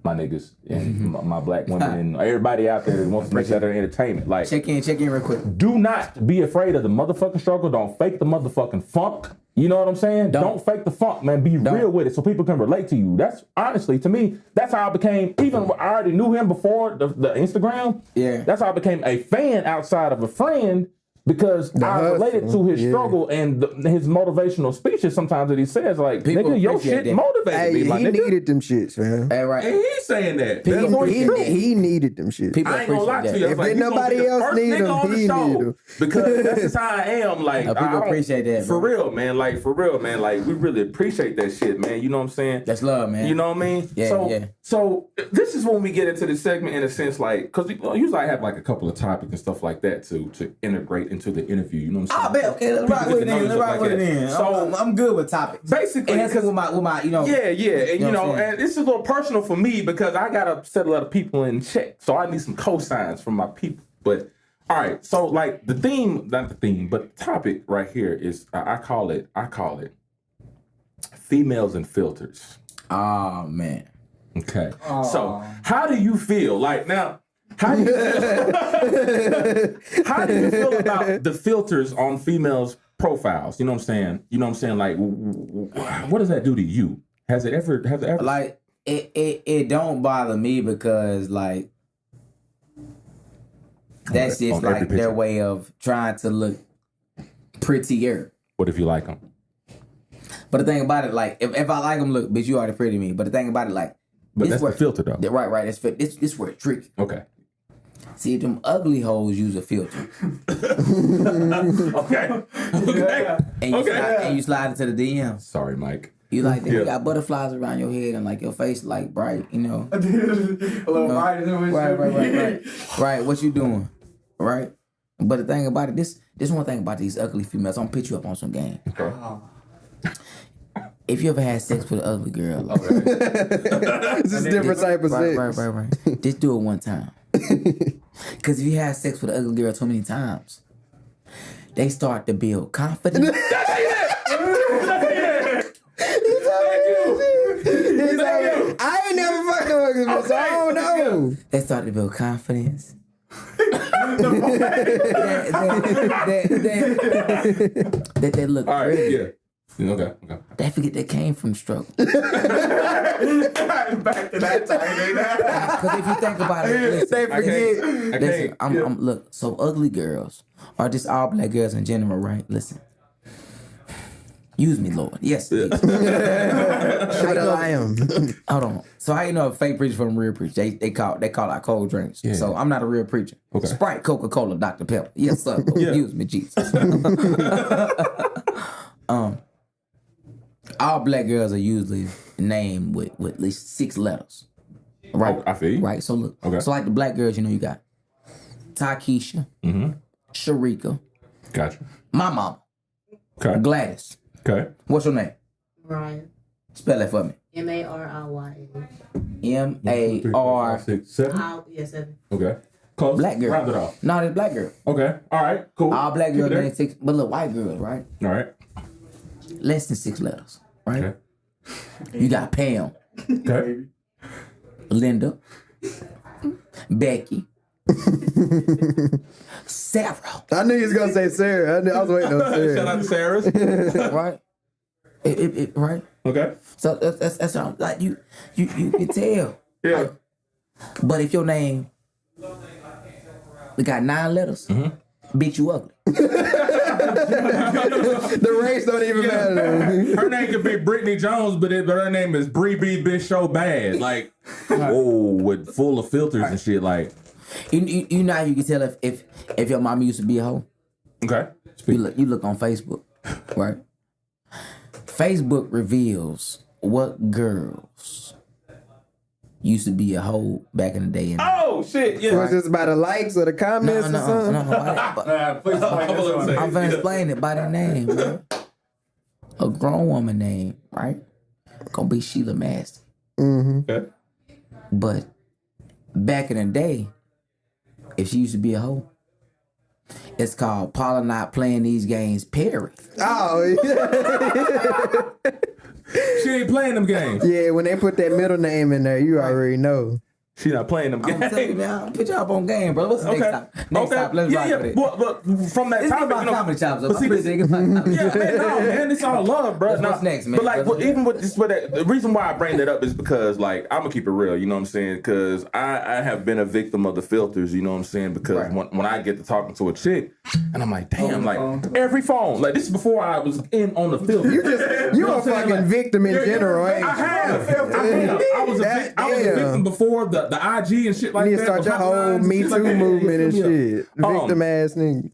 my niggas and my black women and everybody out there that wants to make that entertainment. Like, check in real quick. Do not be afraid of the motherfucking struggle. Don't fake the motherfucking funk. You know what I'm saying? Don't fake the funk, man. Be real with it so people can relate to you. That's honestly, to me, that's how I became, even I already knew him before the Instagram. Yeah. That's how I became a fan outside of a friend. Because I related to his struggle and his motivational speeches sometimes that he says, like, people nigga, your shit motivated me. He needed them shits, man. Hey, right. And he's saying that. He needed them shits. I ain't gonna lie to you. If like, nobody else needed them, he needed them. Because that's just how I am. Like, people appreciate that. For real, man. Like, we really appreciate that shit, man. You know what I'm saying? That's love, man. You know what I mean? Yeah, So this is when we get into this segment in a sense, like, because usually I have like a couple of topics and stuff like that to integrate into the interview. You know what I'm saying? Okay, let's rock with it in. So I'm good with topics. Basically, because with my and this is a little personal for me because I gotta set a lot of people in check. So I need some cosigns from my people. But all right, so like not the theme, but the topic right here is I call it females and filters. Oh man. Okay. So how do you feel? Like now. How do you feel about the filters on females' profiles? You know what I'm saying? Like, what does that do to you? Has it ever? Like, it don't bother me because like that's just like their way of trying to look prettier. What if you like them? But the thing about it, like, if I like them, look, bitch, you already pretty to me. But the thing about it, like, but that's the filter though. Right. This where it's tricky. Okay. See, them ugly hoes use a filter. Okay. And you slide into the DM. Sorry, Mike. You like that? You got butterflies around your head and like your face like bright, you know. A little brighter than Right. Right. What you doing? Right. But the thing about it, this one thing about these ugly females. I'm gonna pitch you up on some game. Okay. If you ever had sex with an ugly girl, it's a different type of sex. Right. Just do it one time. Because if you have sex with an ugly girl too many times, they start to build confidence. I ain't never fucked no ugly girl, so I don't know. They start to build confidence. that they look pretty. Yeah. Okay. They forget they came from struggle. Back to that time. Because if you think about it, listen, look, so ugly girls, or just all black girls in general, right? Listen. Use me, Lord. Yes. I am. Hold on. So how you know a fake preacher from a real preacher? They call out cold drinks. Yeah. So I'm not a real preacher. Okay. Sprite, Coca-Cola, Dr. Pepper. Yes, sir. Use me, Jesus. All black girls are usually named with at least 6 letters. Right. Oh, I feel you. Right. So look. Okay. So like the black girls, you got Takesha, Sharika. Gotcha. My mama. Okay. Gladys. Okay. What's your name? Ryan. Spell that for me. Mariya. MAR. 6, 7. Yeah, 7. Okay. Close. Black girl. Round it off. No, it's black girl. Okay. All right. Cool. All black girls named 6, but look, white girls, right? All right. Less than 6 letters, right? Okay. You got Pam. Okay. Linda. Becky. Sarah. I knew he was gonna say Sarah. I was waiting on Sarah. Shout out to Sarah's. Right. Right. Okay. So that's like you can tell. Yeah. Like, But if your name got 9 letters, bitch, you ugly. The race don't even matter. Her name could be Brittany Jones, but her name is Bree B. Bitch So Bad. Like, whoa, with full of filters and shit. Like, you know how you can tell if your mama used to be a hoe? Okay. You look on Facebook, right? Facebook reveals what girls used to be a hoe back in the day. Oh shit! Yeah. Was this by the likes or the comments or something? I'm gonna explain it by the name, bro. A grown woman name, right? Gonna be Sheila Master. Okay. But back in the day, if she used to be a hoe, it's called Paula Not Playing These Games, Perry. Oh, yeah. She ain't playing them games. Yeah, when they put that middle name in there, you already know. She not playing them games. I'm telling you, man, put you up on game, bro. What's the next time? Next time, let's rock with it. But from that It's topic, about comedy chops. I'm pretty sure it's about comedy. yeah, man, no, man, it's all love, bro. What's next, man? But like, even with this, the reason why I bring that up is because, like, I'm gonna keep it real. You know what I'm saying? Because I have been a victim of the filters. You know what I'm saying? Because when I get to talking to a chick, and I'm like, damn, like every phone, like this is before I was in on the filter. You a fucking victim in general, ain't you? I have. I was a victim before the IG and shit like You need that. to start your whole Me Too movement and shit. Victim ass nigga.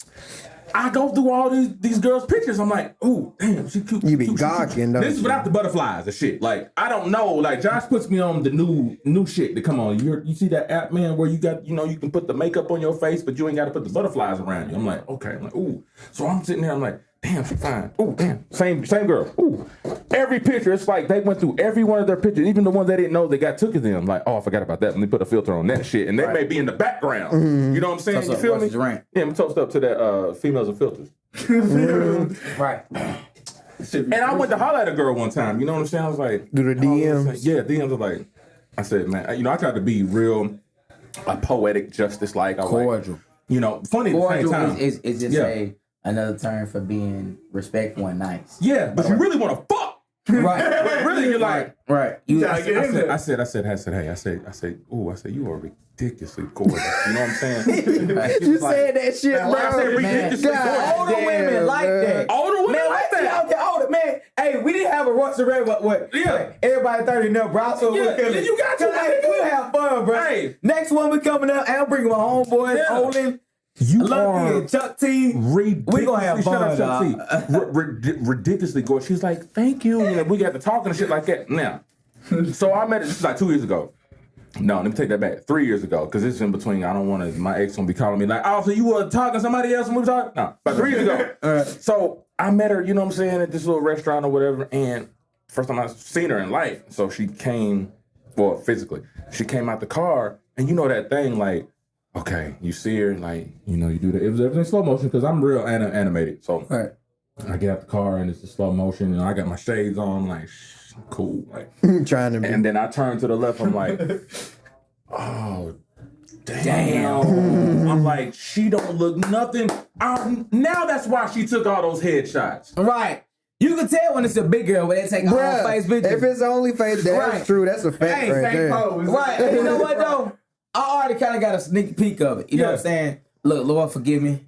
I go through all these girls' pictures. I'm like, ooh, damn, she cute. You be cute, gawking, don't This is without the butterflies and shit. Like, I don't know. Like, Josh puts me on the new shit to come on. You see that app, man, where you got, you can put the makeup on your face, but you ain't got to put the butterflies around you. I'm like, okay. I'm like, ooh. So I'm sitting there. I'm like, damn, she fine. Ooh, damn, same girl. Ooh, every picture, it's like they went through every one of their pictures, even the ones they didn't know they got took of them. Like, oh, I forgot about that. Let me put a filter on that shit, and they may be in the background. You know what I'm saying? You feel me? Rant. Yeah, I'm toast up to that. Females and filters. Right. And I went to holler at a girl one time. You know what I'm saying? I was like, Do the DMs? Yeah, DMs are like, I said, man, I tried to be real, poetic justice, like cordial. Like, funny at the same time. Is just another term for being respectful and nice. Yeah, but you really want to fuck. Right. Really, you're like, right. You gotta get in there. I said, you are ridiculously gorgeous. You know what I'm saying? You said that shit, bro. I said ridiculously gorgeous. Older women like that. Older women Man, like that. Out there, older man. Hey, we didn't have a Royce Red, what? Yeah. Everybody 30 now, bro. So Yeah, you got to. Hey, we have fun, bro. Hey. Next one we coming up, and I'm bringing my homeboys, Olin. You Lucky are and Chuck T. We gonna have fun, ridiculously gorgeous. She's like, thank you. We got to talking and shit like that. Now, so I met her, this is like 2 years ago. No, let me take that back. 3 years ago, because this is in between. I don't want to, my ex gonna be calling me like, oh, so you were talking to somebody else when we were talking? No, about 3 years ago. So I met her, you know what I'm saying, at this little restaurant or whatever, and first time I seen her in life. So she came, well, physically, she came out the car, and you know that thing, like, okay, you see her, like, you do that. It was everything slow motion, because I'm real animated. So I get out the car, and it's a slow motion, and I got my shades on, like, cool. Like, trying to be. And then I turn to the left, I'm like, oh, damn. I'm like, she don't look nothing. Now that's why she took all those headshots. Right. You can tell when it's a big girl when they take all face pictures. If it's only face, that's true. That's a fact right there. Right. And you know what, though? I already kind of got a sneak peek of it. You know what I'm saying? Look, Lord, forgive me.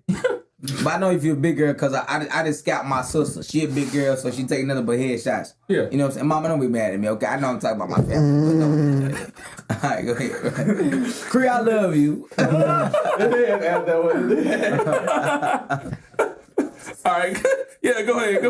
But I know if you're a big girl, because I just scout my sister. She a big girl, so she take nothing but headshots. Yeah. You know what I'm saying? Mama, don't be mad at me, okay? I know I'm talking about my family. All right, go ahead. Cree, I love you. All right. Yeah, go ahead.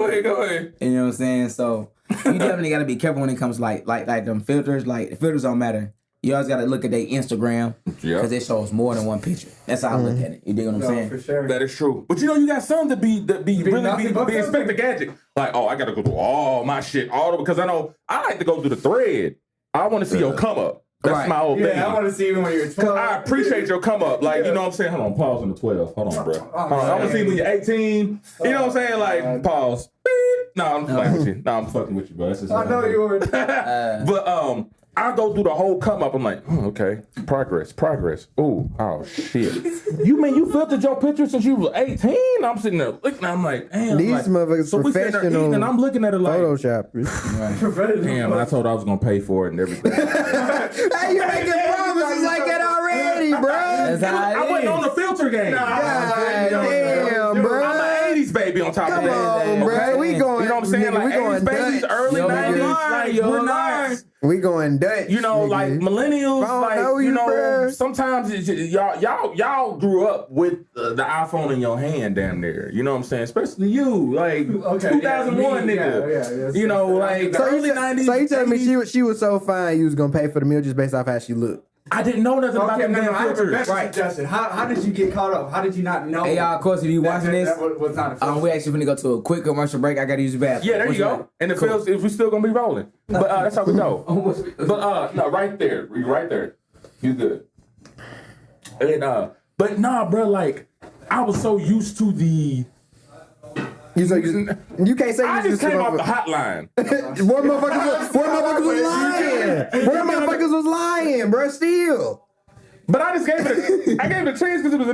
You know what I'm saying? So you definitely got to be careful when it comes to like them filters. Like, the filters don't matter. You always got to look at their Instagram because it shows more than one picture. That's how I look at it. You dig what I'm saying? For sure. That is true. But you got some that be Inspector Gadget. Like, oh, I got to go through all my shit, because I know I like to go through the thread. I want to see your come up. That's my whole thing. Yeah, I want to see you when you're 12. Because I appreciate your come up. Like, you know what I'm saying? Hold on, pause on the 12. Hold on, bro. Hold on. I want to see when you're 18. You know what I'm saying? Like, pause. No, I'm fucking with you. No, I'm fucking with you, bro. That's just I know you were. But, I go through the whole come up. I'm like, okay, progress. Ooh, oh shit. You mean you filtered your picture since you was 18? I'm sitting there looking. I'm like, damn. These motherfuckers professional. And I'm looking at it like Photoshoppers. Damn, and I told her I was gonna pay for it and everything. Hey, you making promises like how I wasn't on the filter game. Damn, bro. I'm an 80s baby on top of that. Come on, bro. We going. You know what I'm saying? Nigga, Like 80s babies, early 90s. Like, we're not. We going Dutch. You know, nigga. like millennials, like you know, bruh. sometimes it's just, y'all grew up with the iPhone in your hand, damn near. You know what I'm saying? Especially you, like 2001 nigga. You know, like so early 90s. So you telling me she was so fine, you was gonna pay for the meal just based off how she looked? I didn't know nothing about them damn filters. Right, Justin. How did you get caught up? How did you not know? Hey, y'all, of course, if you watching this, was not a filter. we actually finna go to a quick commercial break. I gotta use the bathroom. Yeah, there you go. And the films, if we still gonna be rolling, but that's how we go. But no, right there, you good. And but nah, bro, like I was so used to the. You can't say I just came off the hotline. What motherfuckers was lying? What motherfuckers was lying, bro? Still. But I just gave it a chance because it was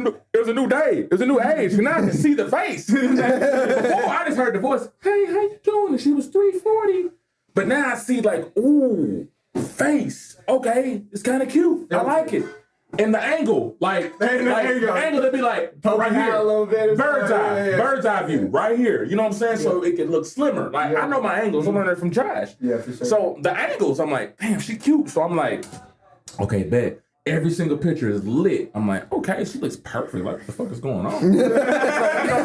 a new day. It was a new age. And now I can see the face. Before I just heard the voice, hey, how you doing? And she was 340. But now I see like, ooh, face. Okay, it's kind of cute. I like it. And the angle, the angle that'd be like right here, bird's eye view, right here. You know what I'm saying? So it can look slimmer. Like I know my angles. I learned it from Josh. Yeah, for sure. So the angles, I'm like, damn, she cute. So I'm like, okay, bet. Every single picture is lit. I'm like, okay, she looks perfect. Like, what the fuck is going on? You know what I'm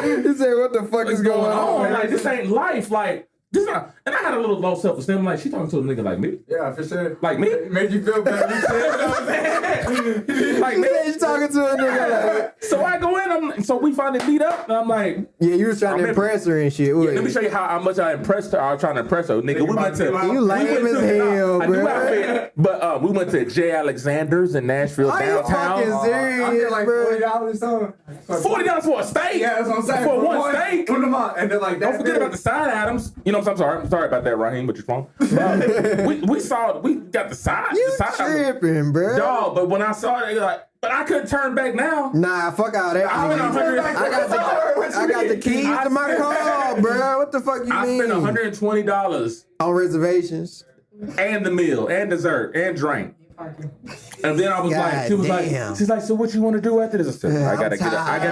saying? You say, what the fuck is going on? Like, this ain't life. Like, this not. And I had a little low self-esteem. I'm like, she talking to a nigga like me. Yeah, for sure. Like me? It made you feel better. You know what I'm saying? Like me? She's talking to a nigga like. So I go in, so we finally meet up, and I'm like, yeah, you was trying to impress her and shit. Yeah, let me show you how much I impressed her. I was trying to impress her. Nigga, we went to... You lame as hell, bro. But we went to J. Alexander's in Nashville, downtown. Are you fucking serious, like bro? $40 something. $40 for a steak? Yeah, that's what I'm saying. For one steak? Put them on. And then like that. Don't forget about the side items. You know what I'm saying? I'm sorry about that, Raheem, but you're wrong. We got the side. You the side tripping, bro? Dog, but when I saw it, like, but I couldn't turn back now. Nah, fuck all that. I got the keys to my car, bro. What the fuck you mean? I spent $120 on reservations and the meal and dessert and drink. And then I was she's like, so what you want to do after this? I said, I gotta get out.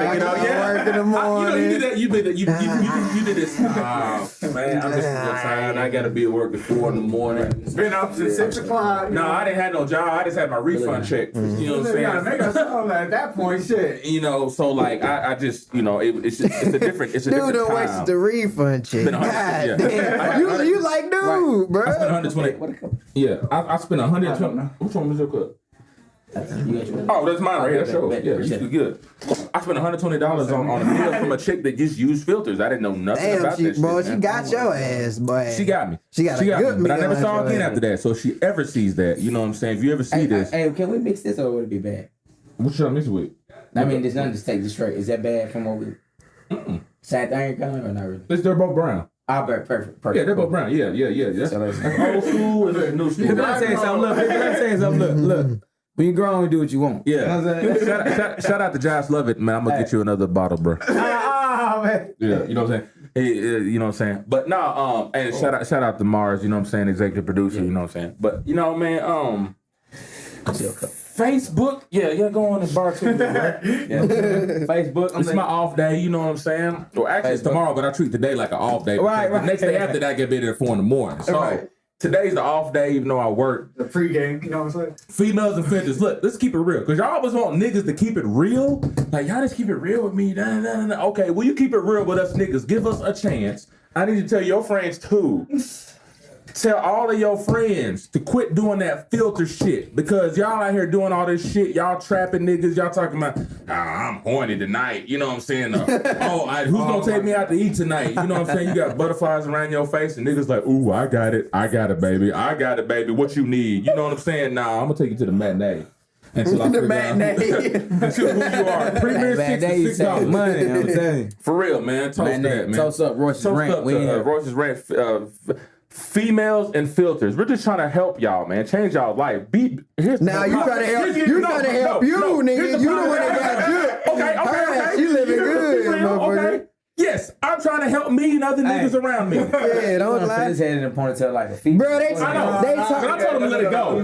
Yeah, work in the morning. You did that. You did this. Oh, man, I'm just tired. I gotta be at work at 4 in the morning. Been up since 6 o'clock. No, I didn't have no job. I just had my refund check. You know what I'm saying? Make us at that point, shit. You know, so like I just, you know, it's a different Dude, don't waste the refund check. God damn. You like dude, bro. I spent 120. Yeah, I spent 120. Which one was your cup? Oh, that's mine right here. That's yours. Yeah, you good. I spent $120 on a meal from a chick that just used filters. I didn't know nothing about that shit. Bro, she got your ass, boy. She got me. She got me. But I never saw her again after that. So if she ever sees that, you know what I'm saying? If you ever see this. Hey, can we mix this or would it be bad? What should I mix it with? I mean, there's nothing to take this straight. Is that bad from what we... Same thing color or not really? They're both brown. Ah, perfect. Yeah, they're both brown. Yeah. That's old school and that's new school. Let me say something. Look. When you grown, you do what you want. Yeah. Shout out to Josh Lovett, man. I'm gonna get you another bottle, bro. Man. Yeah, you know what I'm saying? Hey, you know what I'm saying? But no, and shout out to Mars, you know what I'm saying, executive producer, you know what I'm saying? But you know, man, Facebook, go on and bar too, bro. Facebook, it's my off day, you know what I'm saying? Well, actually, it's tomorrow, but I treat today like an off day. Right. The next day after that, I get better at 4 in the morning. So today's the off day, even though I work. The pregame, you know what I'm saying? Females and fences. Look, let's keep it real. Because y'all always want niggas to keep it real. Like, y'all just keep it real with me. Okay, well, you keep it real with us niggas. Give us a chance. I need you to tell your friends, too. Tell all of your friends to quit doing that filter shit. Because y'all out here doing all this shit. Y'all trapping niggas. Y'all talking about, I'm horny tonight. You know what I'm saying? Who's going to take me out to eat tonight? You know what I'm saying? You got butterflies around your face. And niggas like, ooh, I got it, baby. What you need? You know what I'm saying? Nah, I'm going to take you to the matinee. Until I figure out until who you are. Premier $6 money, I'm telling you. For real, man. Toast that, man. Toast up Royce's Rant. Royce's Rant. Females and filters. We're just trying to help y'all, man. Change y'all life. Now you trying to help. You trying to help you, nigga. You the one that got good. Okay. You living good, motherfucker. Yes, I'm trying to help me and other niggas around me. Yeah, don't lie. His head in a ponytail like a female. Bro, they I know. They But I told him to let it go.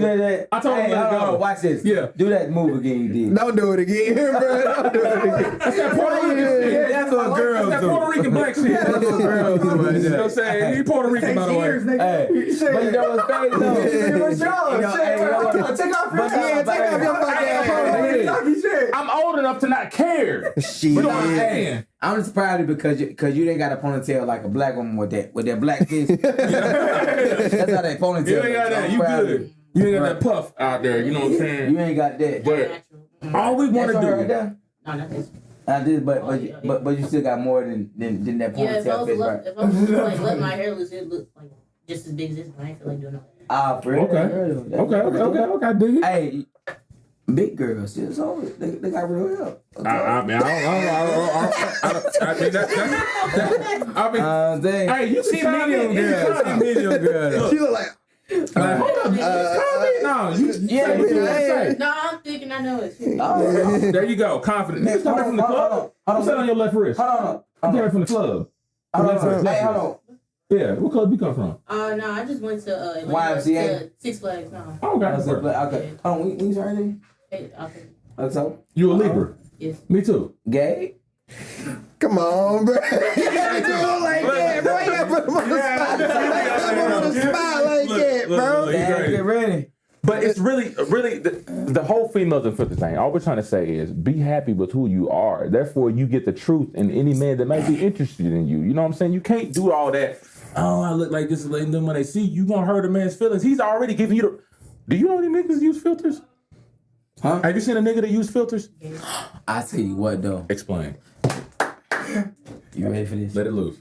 I told him to let it go. Watch this. Yeah. Do that move again you did. Don't do it again, bro. Don't do it again. That's that Puerto Rican shit. That's what girls That's that do. Puerto Rican black shit. That's what girls do. You know what I'm saying? He Puerto Rican, by the way. Hey, but you know what's crazy though? Take off your I'm old enough to not care. Shit. You know what I'm saying? I'm just proud of you because you didn't got a ponytail like a black woman with that black fist. That's how that ponytail. You ain't got that. You good. You ain't got that puff out there. You know what I'm saying? You ain't got that. But all we want to do. No, not this. I did, but you still got more than that Yeah, if I ponytail was fist, to right? if I was to like let my hair loose, it look like just as big as this. But I ain't feel like doing it. Ah, for real. Okay. I dig it. Hey, big girls, so they got real help. Okay. I mean, hey, you see medium girls. She look like. Hold up, no, No, I'm thinking I know it. there you go, confident. Niggas coming from the club. I'm sitting on your left wrist. Hold I'm coming from the club. on. Hey, hold on. Yeah, what club you come from? No, I just went to YMCA? Six Flags. No. Oh, Okay. okay. Hold on, we sorry, nigga? Hey, okay. So? You a Libra? Yes. Me too. Gay? Come on, bro. You gotta do it like that, bro. You gotta put him on the spot. Put him on the spot like that, bro. Get ready. But it's really the whole females and filter thing. All we're trying to say is be happy with who you are. Therefore, you get the truth in any man that might be interested in you. You know what I'm saying? You can't do all that. Oh, I look like this, and then when they see you, gonna hurt a man's feelings. He's already giving you the. Do you know any niggas use filters? Huh? Have you seen a nigga that use filters? I tell you what though. Explain. You ready for this? Let it loose.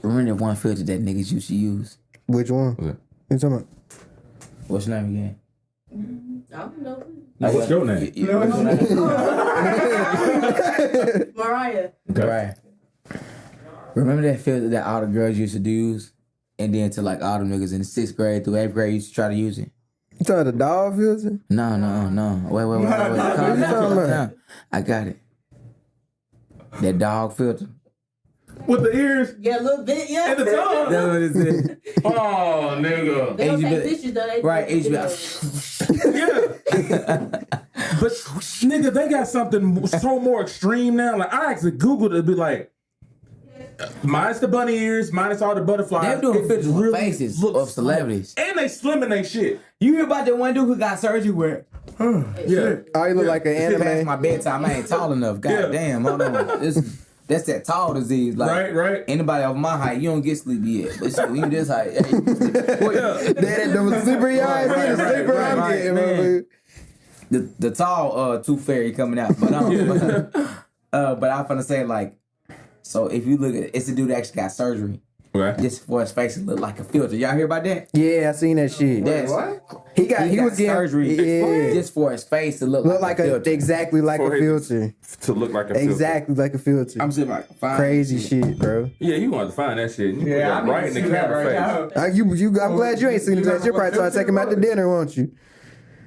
Remember that one filter that niggas used to use? Which one? What's that? You talking about? What's your name again? I don't know. What's your name? What's your name? Mariah. Right. Remember that filter that all the girls used to use? And then to like all the niggas in the 6th grade through 8th grade used to try to use it? You talking about the dog filter? No. Wait. Calm down. I got it. That dog filter. With the ears Yeah, a little bit. Yeah. and the tongue. That's what it is. Oh, nigga. They don't HB take pictures though. They Right, take HB. Yeah. But nigga, they got something so more extreme now. Like I actually Googled it to be like, minus the bunny ears, minus all the butterflies. They're doing it pictures with really faces looks of celebrities. and they slimming they shit. You hear about that one dude who got surgery where? Yeah. Oh, you look like an Past anime. my bedtime, I ain't tall enough. God Yeah. damn, hold on. That's that tall disease. Like, Right. Anybody of my height, you don't get sleepy yet. But shit, when you this height, hey, That the sleeper you ain't seen the sleeper I'm right, getting, man. man. the tall tooth fairy coming out. But but I'm finna say like, so if you look at it, it's a dude that actually got surgery Right. just for his face to look like a filter. Y'all hear about that? Yeah, I seen that shit. That's He he was got getting surgery Yeah. just for his face to look Look like like a a filter. exactly like a For his- filter. To look like a filter. Exactly like a filter. I'm saying like fine. Crazy shit, bro. Yeah, you want to find that shit. You put Yeah, that I right in the camera face. I'm glad you ain't seen that. You're probably trying to take him out to dinner, won't you?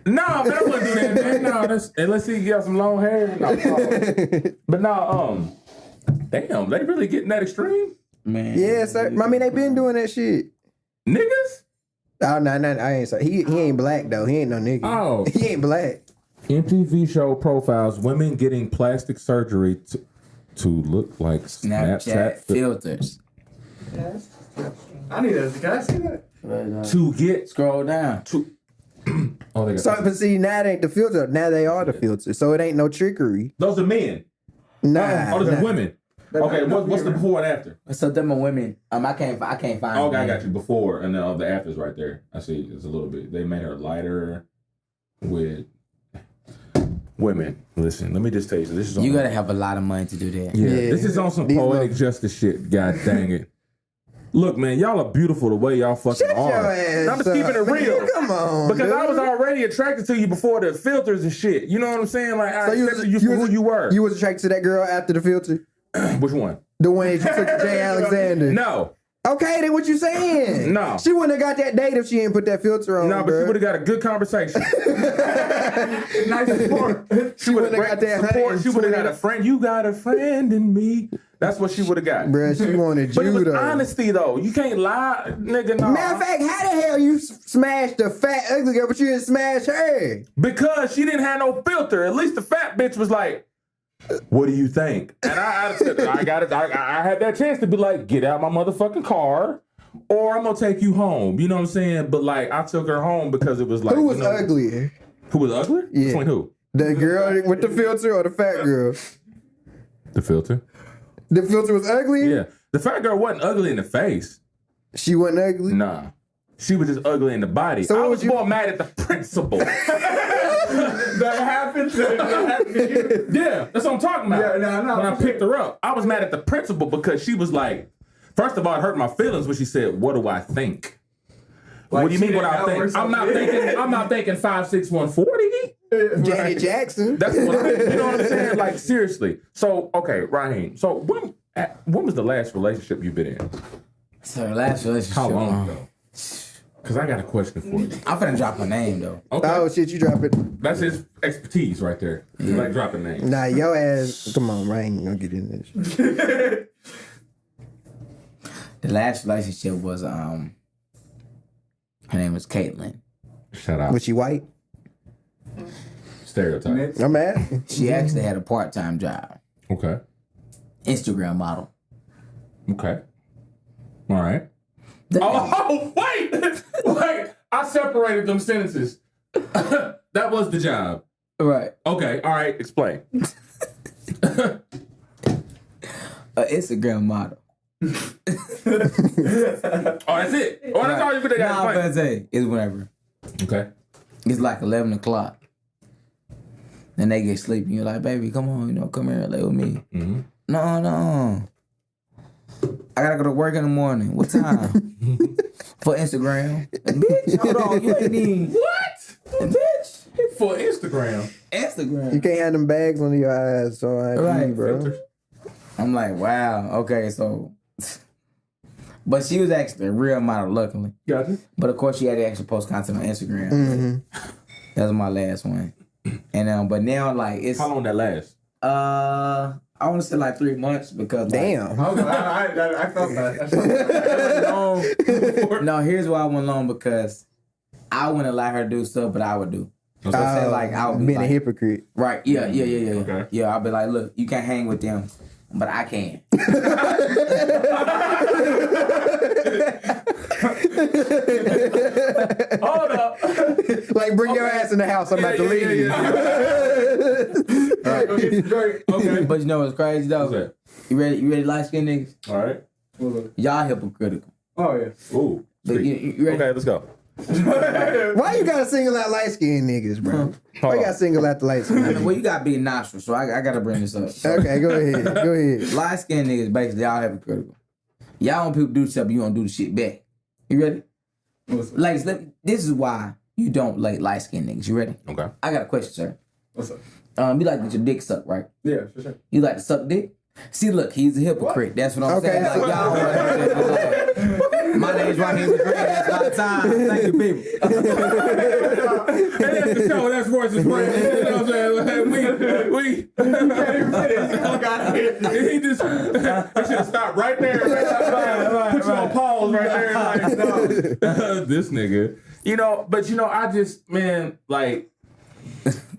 No, man, I wouldn't do that, man. No, that's unless he got some long hair. No, but no, damn, they really getting that extreme? Man. Yeah, sir. I mean, they been doing that shit. Niggas? Oh, no, I ain't sorry. He ain't black, though. He ain't no nigga. Oh. He ain't black. MTV show profiles women getting plastic surgery to look like Snapchat filters. I need to. Can I see that? to get Scroll down. to. Oh, they got So, but see, now it ain't the filter. Now they are the filter. So it ain't no trickery. those are men. Nah. Oh, those are nah. women. Okay, what's the before and after? So them are women. I can't find. Oh, okay, I them. got you. Before and then the after's right there. I see. It's a little bit. They made her lighter with women. Listen, let me just tell you. This is on, You gotta have a lot of money to do that. yeah. Yeah. This is on some These poetic justice shit. God dang it. Look, man, y'all are beautiful the way y'all fucking Shut are. your ass I'm just keeping it up. real. Come on, Because I dude. was already attracted to you before the filters and shit. You know what I'm saying? Like I So accepted you for who you were. You was attracted to that girl after the filter? Which one? The one that you took to Jay Alexander? No. Okay, then what you saying? No. She wouldn't have got that date if she didn't put that filter on, No, but bruh. she would have got a good conversation. Nice support. She would have got that support. She would have got a friend. You got a friend in me. That's what she would have got. Bruh, she wanted But you it was though. honesty though. You can't lie, nigga. No. Matter of fact, how the hell you smashed the fat ugly girl, but you didn't smash her? Because she didn't have no filter. At least the fat bitch was like, "What do you think?" And I had that chance to be like, "Get out my motherfucking car, or I'm gonna take you home." You know what I'm saying? But like, I took her home because it was like, Who was uglier? Who was uglier? Yeah. Between who? The girl with the filter or the fat girl? The filter. The filter was ugly? Yeah. The fat girl wasn't ugly in the face. She wasn't ugly? Nah. She was just ugly in the body. So I was more mad at the principal. That happened to you? Yeah, that's what I'm talking about. Yeah, no, when I picked her up, I was mad at the principal because she was like, first of all, it hurt my feelings when she said, "What do I think?" Like, what do you mean what I think? I'm not thinking 5'6", 140. Janet Jackson. That's what you know what I'm saying? Like, seriously. So, okay, Raheem. So when was the last relationship you've been in? So the last relationship. How long ago? Because I got a question for you. I'm finna drop her name though. Okay. Oh shit, you drop it. That's his expertise right there. He's like dropping names. Nah, your ass. Come on, Ryan, you gonna get in this. The last relationship was her name was Caitlin. Shout out. Was she white? Stereotype. I'm mad. She actually had a part-time job. Okay. Instagram model. Okay. All right. Oh, wait! Wait! I separated them sentences. That was the job. Right. Okay, all right, explain. An Instagram model. Oh, that's it? Oh, that's all you got to Nah, I'm explain. gonna say it's whatever. Okay. It's like 11 o'clock. Then they get sleepy. You're like, baby, come on, come here, lay with me. Mm-hmm. No. I gotta go to work in the morning. What time? For Instagram. Bitch, hold on. You ain't even. What? Bitch. For Instagram. Instagram. You can't have them bags under your eyes, so I Right, bro. I'm like, wow. Okay, so. But she was actually a real model, luckily. Gotcha. But of course, she had to actually post content on Instagram. Mm-hmm. That was my last one. And but now like it's. How long that last? I want to say like 3 months because Damn. I felt that. No, here's why I went long because I wouldn't allow her to do stuff, but I would do. So say like I would be being like, a hypocrite. right? Yeah. Okay. Yeah, I'll be like, look, you can't hang with them, but I can. Hold up. Like, bring your ass in the house. I'm about to leave. Okay. But you know what's crazy though? What's that? You ready, light skinned niggas? All right. Y'all hypocritical. Oh, yeah. Ooh. But you ready? Okay, let's go. Why you gotta single out light skinned niggas, bro? Why you gotta single out the light skinned niggas? Well, you gotta be a nostril, so I gotta bring this up. Okay, go ahead. Go ahead. Light skinned niggas basically y'all hypocritical. Y'all want people to do stuff, but you don't do the shit back. You ready? Ladies, this is why you don't like light skinned niggas. You ready? Okay. I got a question, sir. What's up? You like to get your dick sucked, right? Yeah, for sure. You like to suck dick? See, look, he's a hypocrite. That's what I'm Okay, saying. that's Like, y'all my name's Raheem Tha Dream. That's my time. Thank you, people. Hey, that's the show. That's Royce's brand. You know what I'm saying? We he just he should have stopped right there. Put you on pause right there. Like, no. This nigga. But I just, man, like,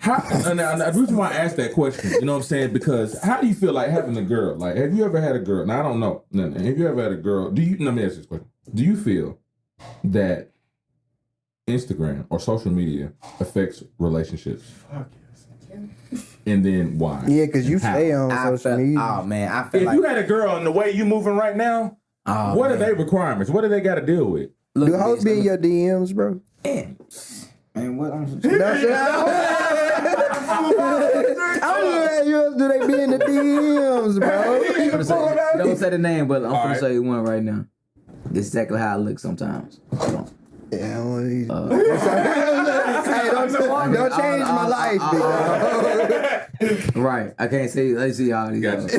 and the reason why I asked that question, you know what I'm saying? Because how do you feel like having a girl? Like, have you ever had a girl? Now, I don't know. Have you ever had a girl? Let me ask you this question. Do you feel that Instagram or social media affects relationships? Fuck yes. And then why? Yeah, because you stay on social media. Oh, man. I feel If like... you had a girl and the way you moving right now, what are their requirements? What do they got to deal with? Do hoes be in your DMs, bro? Man, what? No, shit. Do they be in the DMs, bro? Don't say the name, but I'm going to show you one right now. This is exactly how I look sometimes. Hold on. Yeah, I want these. Hey, don't change my life, big dog. Right. I can't see. Let's see all these. Gotcha.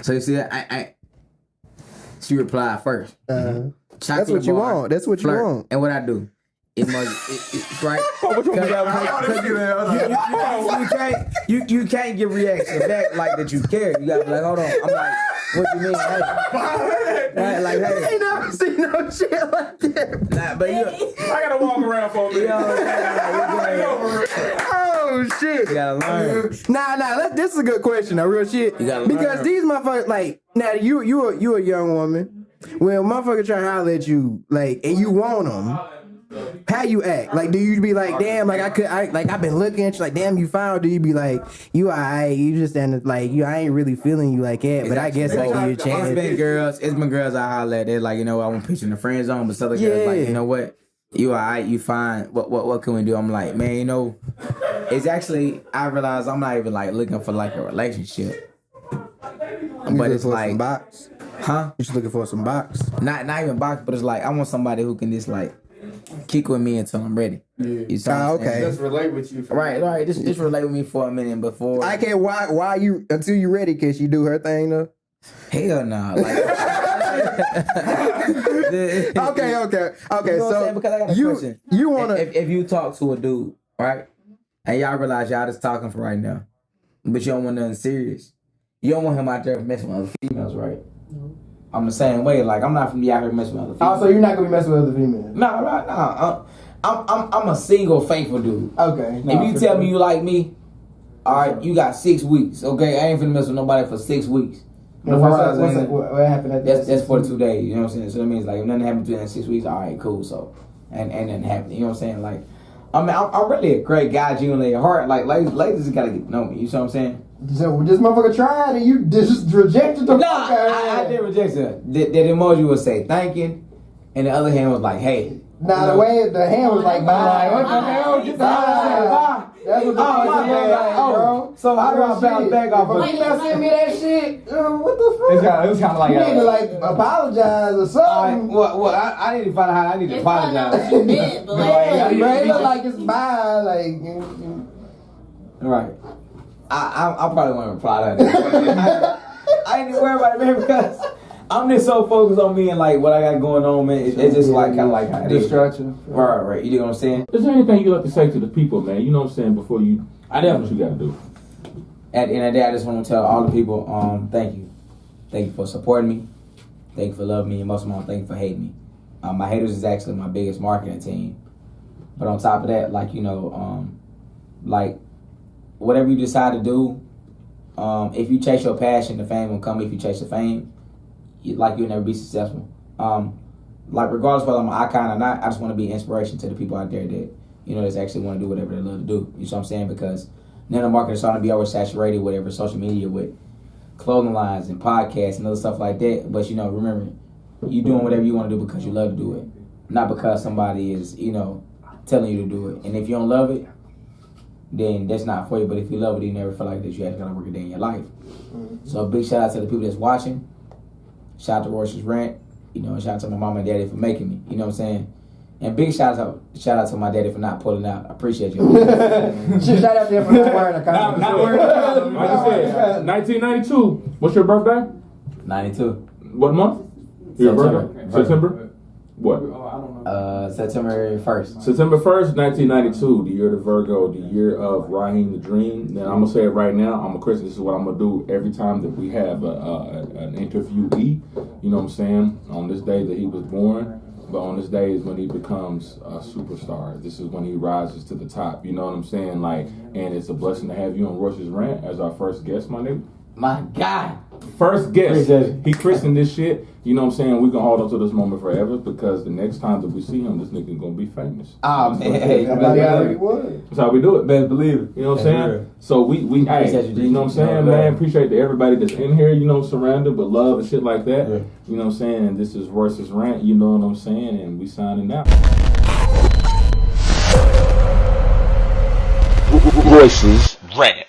So you see, she replied first. That's what you want. That's what you want. And what I do, It's right. You can't give reaction back like that you care. You gotta be like, hold on. I'm like, what you mean? Hey. Right, like, hey. I ain't never seen no shit like that. Nah, but I gotta walk around for a minute. Oh shit. You gotta learn. Nah. This is a good question. Though, real shit. You gotta because learn. these motherfuckers, like, now you a young woman. When a motherfucker try to holler at you, like, and you want them. How you act? Like, do you be like, damn, like I've been looking at you, like, damn, you fine? Or do you be like, you alright? You just stand like, I ain't really feeling you like that, but I guess I give you a chance. It's been girls I holler at. They're like, you know, I want to put you in the friend zone, but stuff like that. Like, you know what? You alright? You fine? What can we do? I'm like, man, you know, it's actually I realize I'm not even like looking for like a relationship, but it's like box. Huh? You just looking for some box? Not even box, but it's like I want somebody who can just like kick with me until I'm ready. Yeah. You okay. Just relate with you. Right. Just relate with me for a minute before. I can't. Why you until you ready? Can she do her thing though? Hell no. Like. Okay. You know so because I got a question. You wanna if you talk to a dude, right, and y'all realize y'all just talking for right now, but you don't want nothing serious. You don't want him out there messing with other females, right? I'm the same way. Like, I'm not gonna be out here messing with other females. Oh, so you're not gonna be messing with other females? No. I'm a single faithful dude. Okay. If you tell me you like me, all right, you got 6 weeks. Okay, I ain't finna mess with nobody for 6 weeks. What happened at that? That's 42 days. You know what I'm saying? So that means like if nothing happened to you in 6 weeks, all right, cool. So and nothing happened. You know what I'm saying? Like, I mean, I'm really a great guy, genuinely at heart. Like, ladies just gotta get to know me. You know what I'm saying? So this motherfucker tried and you just rejected the fuck out of I did reject her. That emoji would say thank you, and the other hand was like, hey. Nah, the way the hand was like, bye. What the hell? Get the hell out. That's what the fuck was like, bro. So how do I bounce back off of it? You not send me that shit? What the fuck? It was kind of like you need to like apologize or something. Well, I need to find out how I need to apologize. What you meant, but like, it look like it's bye, like. Right. I probably want to reply to that. I ain't even worried about it, man, because I'm just so focused on me and like what I got going on, man. It's just like kind of like how it is. Distraction. Right. You know what I'm saying? Is there anything you like to say to the people, man? You know what I'm saying? Before you, I definitely what you got to do. At the end of the day, I just want to tell all the people, thank you. Thank you for supporting me. Thank you for loving me, and most of all, thank you for hating me. My haters is actually my biggest marketing team. But on top of that, like, you know, like, whatever you decide to do, if you chase your passion, the fame will come. If you chase the fame, you'll never be successful. Like, regardless of whether I'm an icon or not, I just want to be inspiration to the people out there that, you know, that's actually want to do whatever they love to do. You know what I'm saying? Because now the market is starting to be oversaturated, whatever, social media with clothing lines and podcasts and other stuff like that. But, you know, remember, you doing whatever you want to do because you love to do it, not because somebody is, you know, telling you to do it. And if you don't love it, then that's not for you. But if you love it, you never feel like that you actually gotta work a day in your life. So a big shout out to the people that's watching. Shout out to Royce's Rant. You know, and shout out to my mom and daddy for making me. You know what I'm saying? And big shout out to my daddy for not pulling out. I appreciate you. Shout out to him for not wearing a condom. Not wearing a condom. Like I said, 1992. What's your birthday? 92. What month? Your birthday? September? What? September 1st. September 1st, 1992, the year of the Virgo, the year of Raheem Tha Dream. Now, I'm going to say it right now. I'm a Christian. This is what I'm going to do every time that we have an interviewee. You know what I'm saying? On this day that he was born. But on this day is when he becomes a superstar. This is when he rises to the top. You know what I'm saying? Like, and it's a blessing to have you on Royce's Rant as our first guest, my nigga. My God. First guest. He christened this shit. You know what I'm saying? We're going to hold on to this moment forever because the next time that we see him, this nigga going to be famous. Oh, man. Hey, that's how we do it. Best believe it. You know what I'm saying? So we hey, you know what I'm saying, man? Appreciate everybody that's in here, you know, surrounded with love and shit like that. Yeah. You know what I'm saying? And this is Royce's Rant, you know what I'm saying? And we signing out. Royce's Rant.